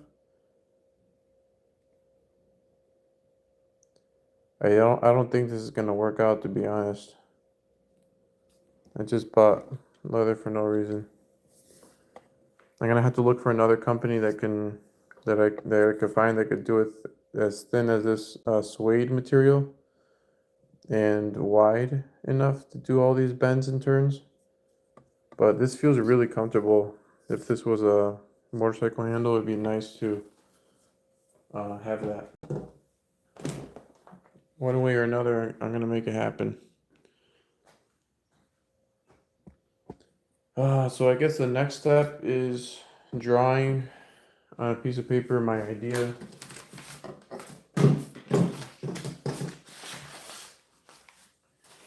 I don't think this is gonna work out, to be honest. I just bought leather for no reason. I'm gonna have to look for another company that I could find that could do it as thin as this suede material and wide enough to do all these bends and turns. But this feels really comfortable. If this was a motorcycle handle, it'd be nice to have that. One way or another, I'm gonna make it happen. So I guess the next step is drawing on a piece of paper my idea.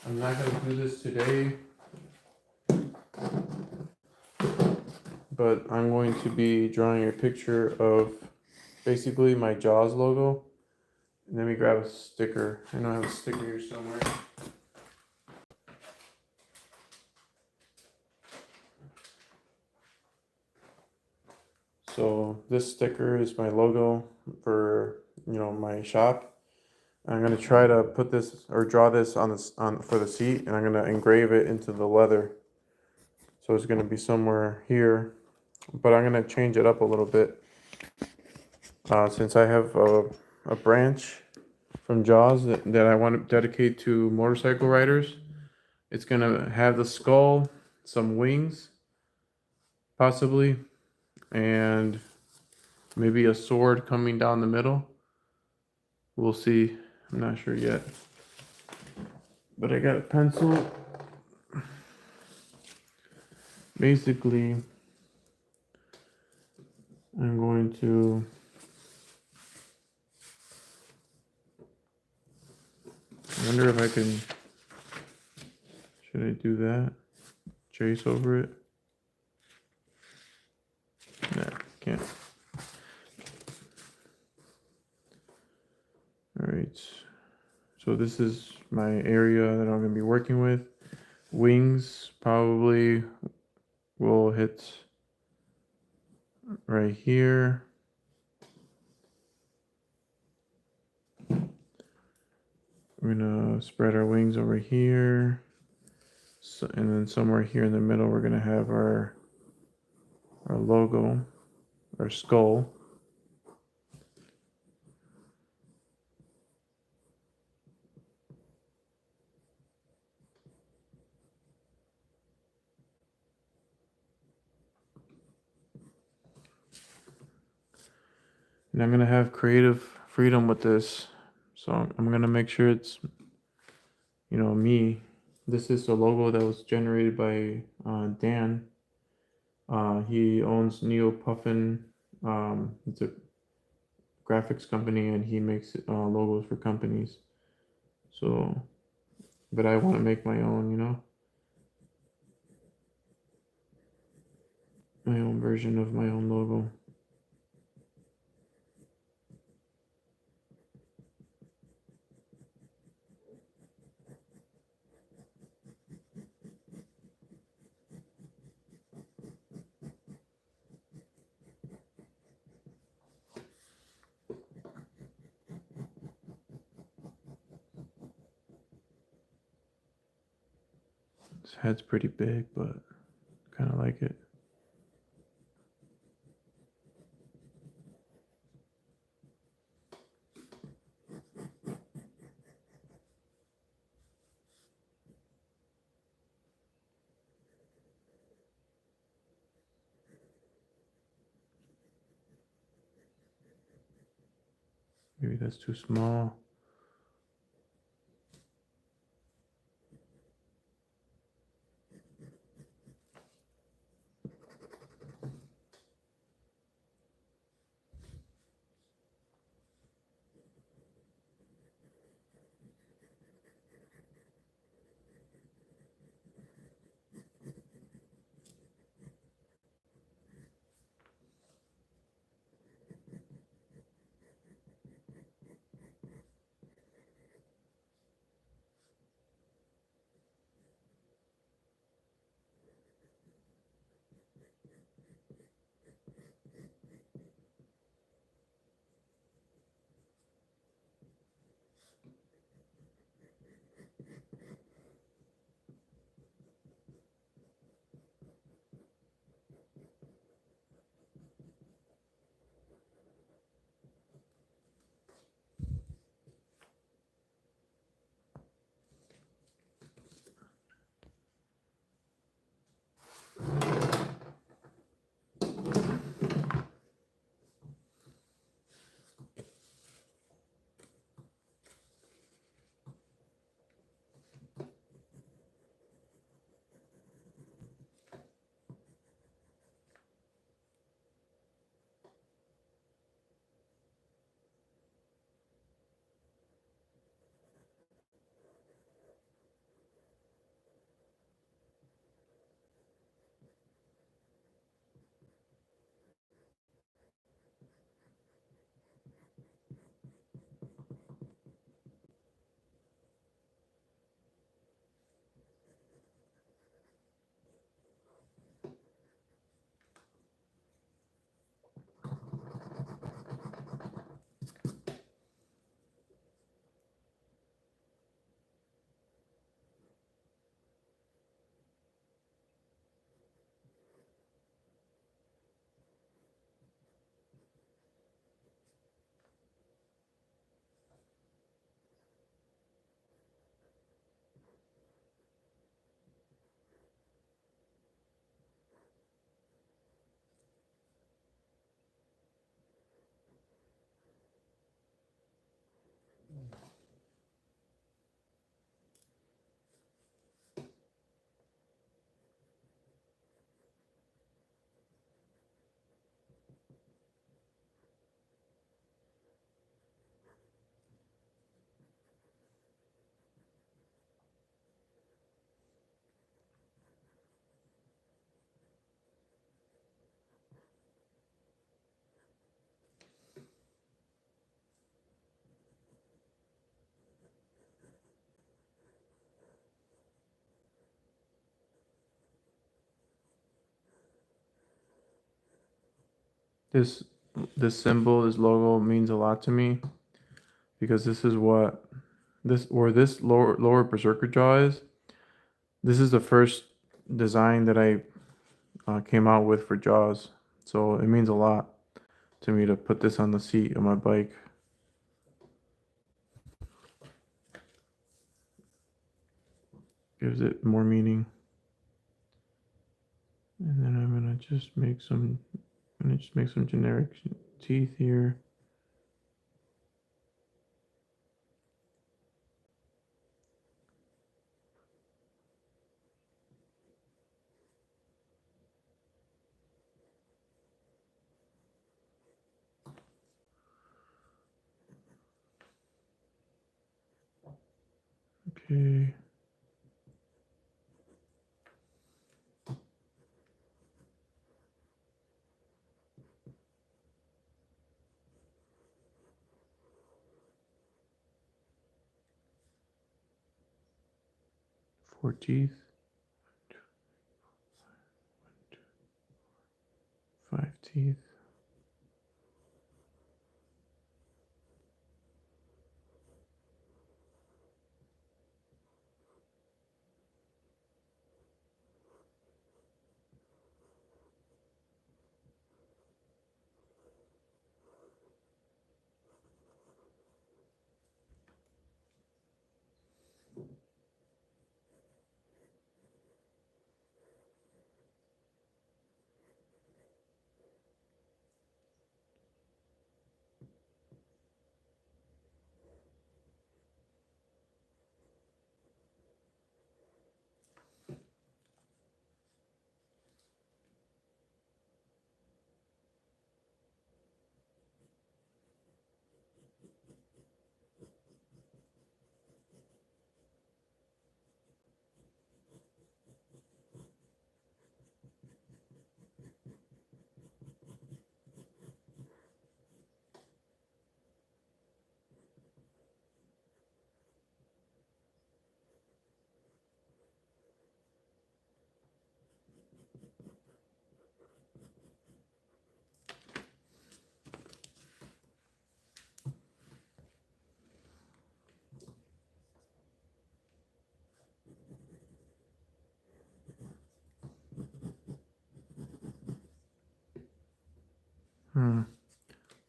I'm not gonna do this today, but I'm going to be drawing a picture of basically my Jaws logo. And let me grab a sticker. I know I have a sticker here somewhere. So this sticker is my logo for my shop. I'm gonna try to put this or draw this on for the seat, and I'm gonna engrave it into the leather. So it's gonna be somewhere here, but I'm gonna change it up a little bit since I have a branch from Jaws that I want to dedicate to motorcycle riders. It's gonna have the skull, some wings, possibly, and maybe a sword coming down the middle. We'll see. I'm not sure yet. But I got a pencil. Basically, I'm going to I wonder if I can. Should I do that? Trace over it? Nah, can't. Alright. So this is my area that I'm going to be working with. Wings probably will hit right here. We're going to spread our wings over here. So, and then somewhere here in the middle, we're going to have our logo, our skull. And I'm going to have creative freedom with this. So I'm going to make sure it's, me. This is the logo that was generated by Dan. He owns Neo Puffin. It's a graphics company, and he makes logos for companies. So, but I want to make my own, my own version of my own logo. This head's pretty big, but kind of like it. Maybe that's too small. this this symbol, this logo means a lot to me because this is what this lower berserker jaw is. This is the first design that I came out with for jaws, so it means a lot to me to put this on the seat of my bike. Gives it more meaning. And then I'm gonna just make some generic teeth here. Okay. Four teeth. 5 teeth.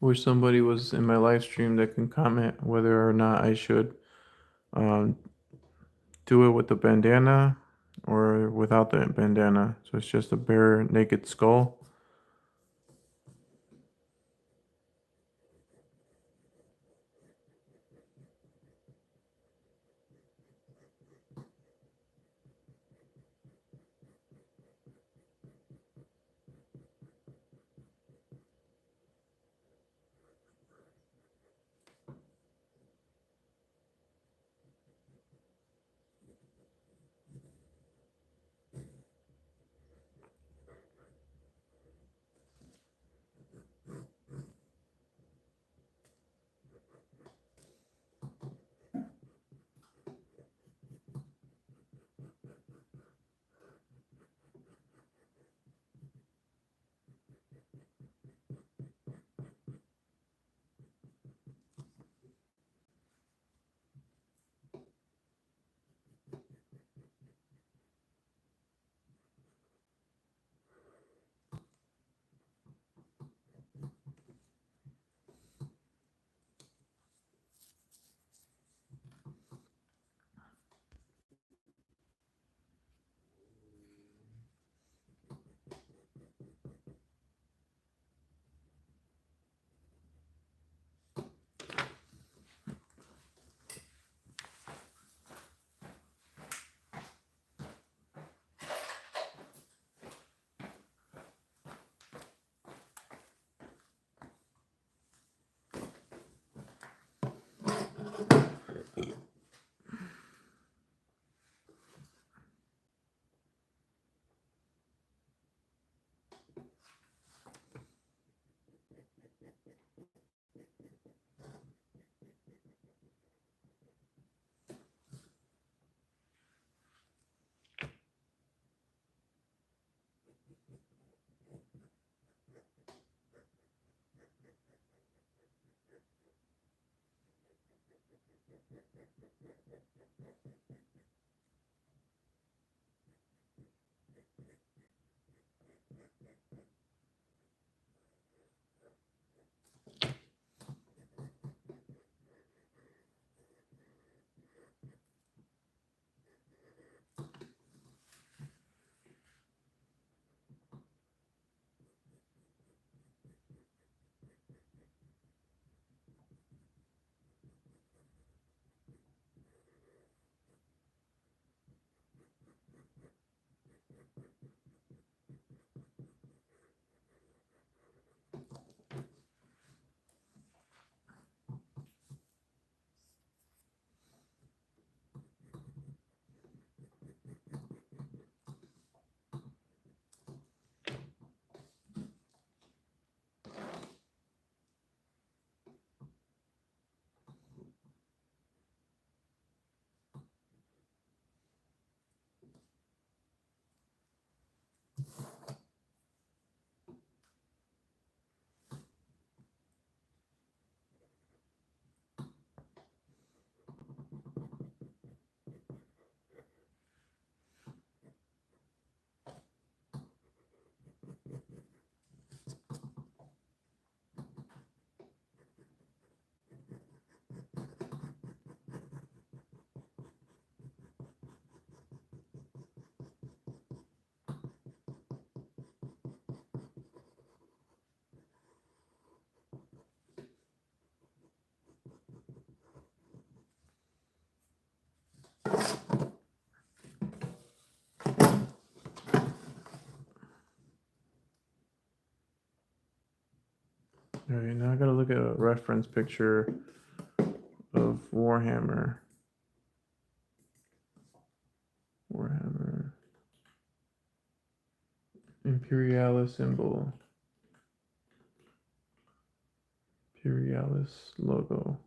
Wish somebody was in my live stream that can comment whether or not I should um, do it with the bandana or without the bandana. So it's just a bare naked skull. All right, now I gotta look at a reference picture of Warhammer. Imperialis symbol. Imperialis logo.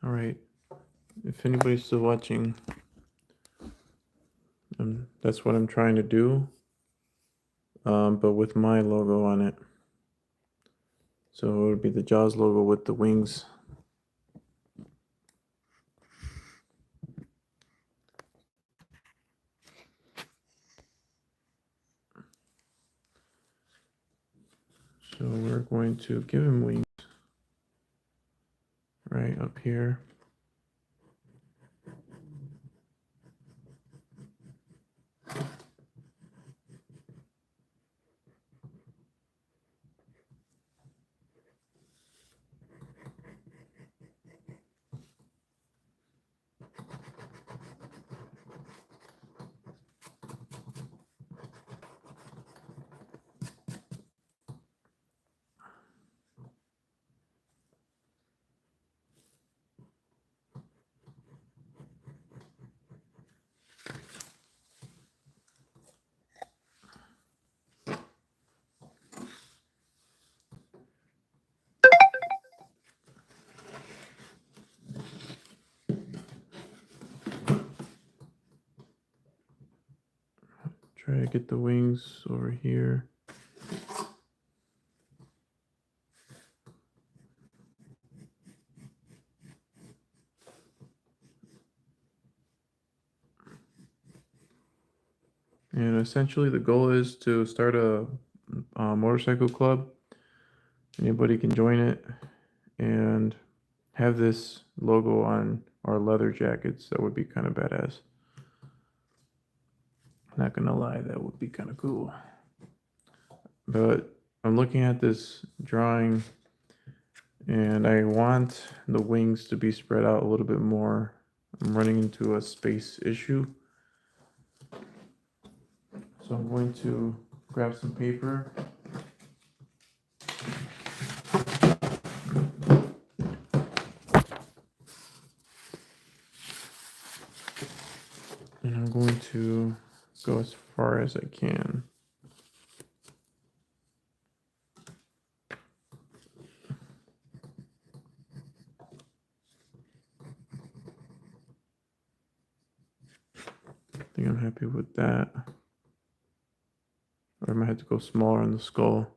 All right, if anybody's still watching, that's what I'm trying to do, but with my logo on it. So it would be the Jaws logo with the wings. So we're going to give him wings right up here. Try to get the wings over here. And essentially the goal is to start a motorcycle club. Anybody can join it and have this logo on our leather jackets. That would be kind of badass. Not gonna lie, that would be kind of cool. But I'm looking at this drawing and I want the wings to be spread out a little bit more. I'm running into a space issue. So I'm going to grab some paper. And I'm going to go as far as I can. I think I'm happy with that. Or I might have to go smaller on the skull.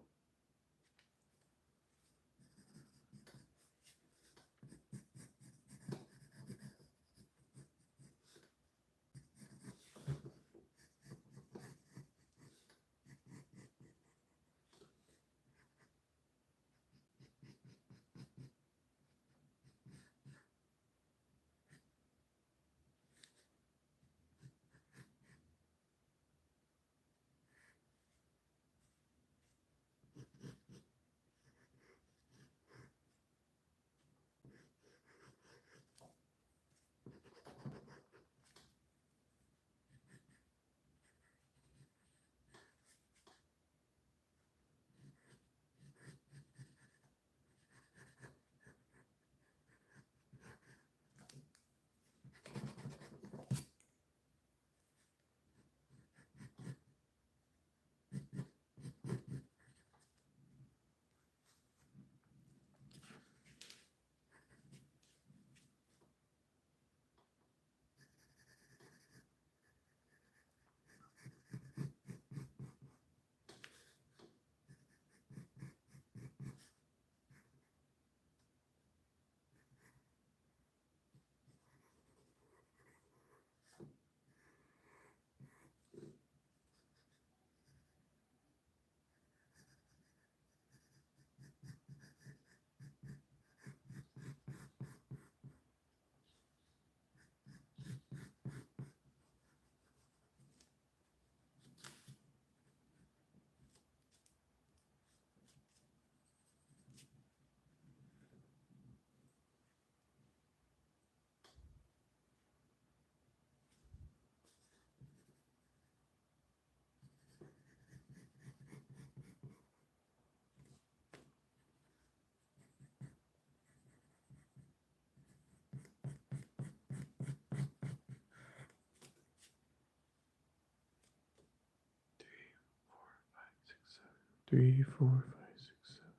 Three, four, five, six, seven.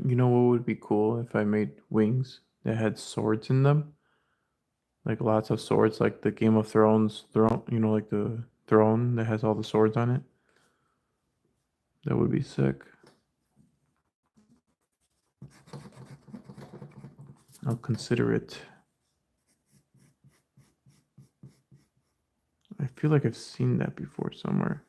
You know what would be cool if I made wings that had swords in them? like lots of swords, like the Game of Thrones throne, you know, like the throne that has all the swords on it. That would be sick. I'll consider it. I feel like I've seen that before somewhere.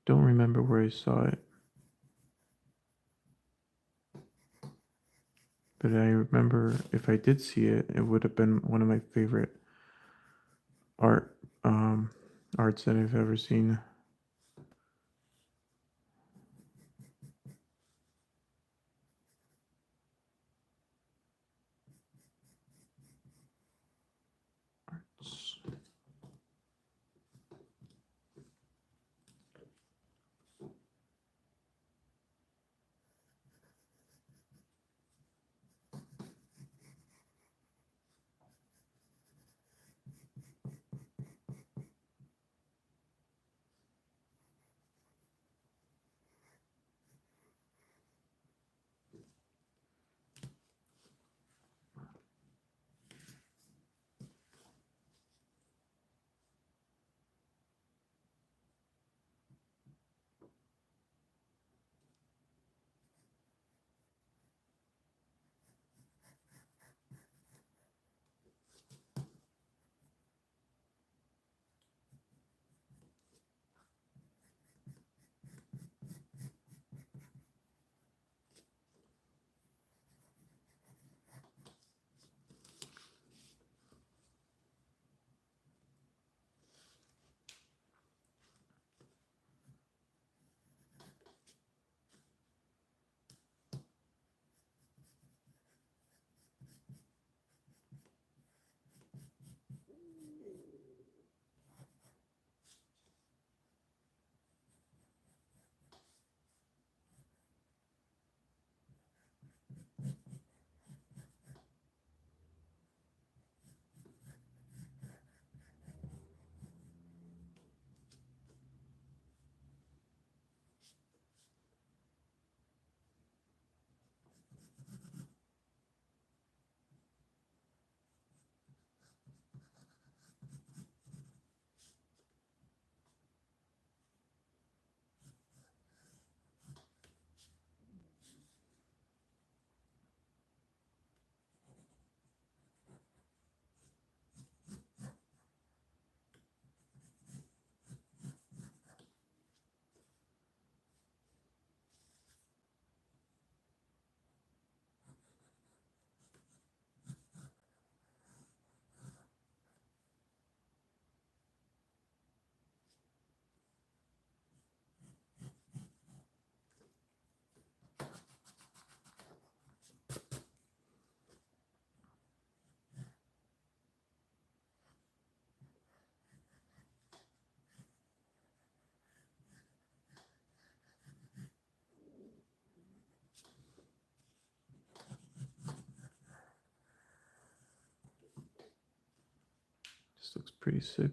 Don't remember where I saw it. But I remember if I did see it, it would have been one of my favorite art arts that I've ever seen. Arts. This looks pretty sick.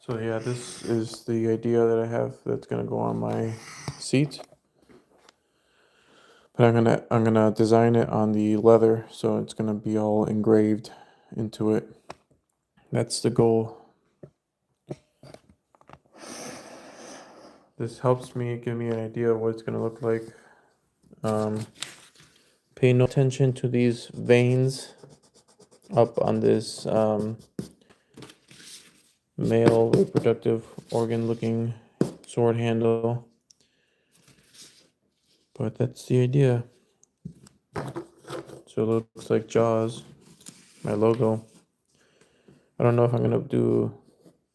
So yeah, this is the idea that I have that's gonna go on my seat. But I'm gonna design it on the leather, so it's gonna be all engraved into it. That's the goal. This helps me give me an idea of what it's gonna look like. Pay no attention to these veins up on this male reproductive organ looking sword handle. But that's the idea. So it looks like Jaws, my logo. I don't know if I'm gonna do,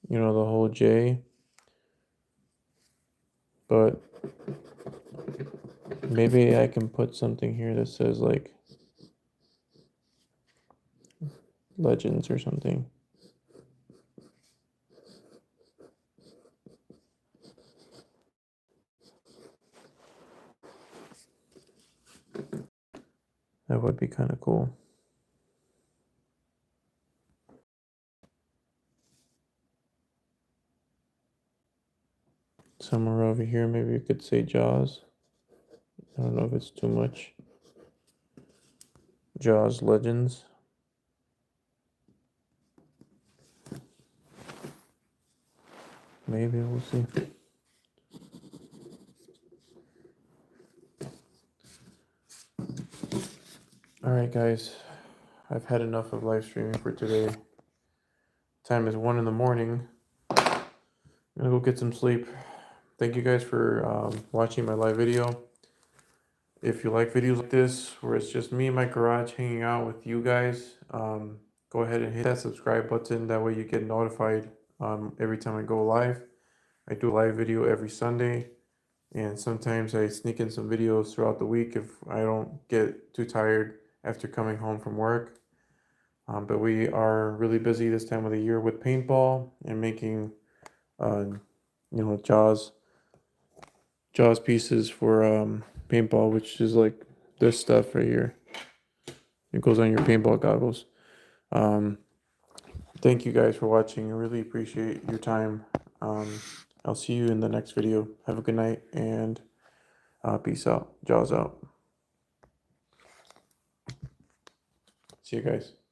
the whole J, but maybe I can put something here that says like Legends or something. That would be kind of cool. Somewhere over here, maybe you could say Jaws. I don't know if it's too much. Jaws Legends. Maybe we'll see. Alright guys, I've had enough of live streaming for today. Time is 1 in the morning. I'm gonna go get some sleep. Thank you guys for watching my live video. If you like videos like this, where it's just me in my garage hanging out with you guys, go ahead and hit that subscribe button. That way you get notified every time I go live. I do a live video every Sunday, and sometimes I sneak in some videos throughout the week if I don't get too tired after coming home from work. But we are really busy this time of the year with paintball and making, Jaws pieces for paintball, which is like this stuff right here. It goes on your paintball goggles. Thank you guys for watching. I really appreciate your time. I'll see you in the next video. Have a good night and peace out. Jaws out. See you guys.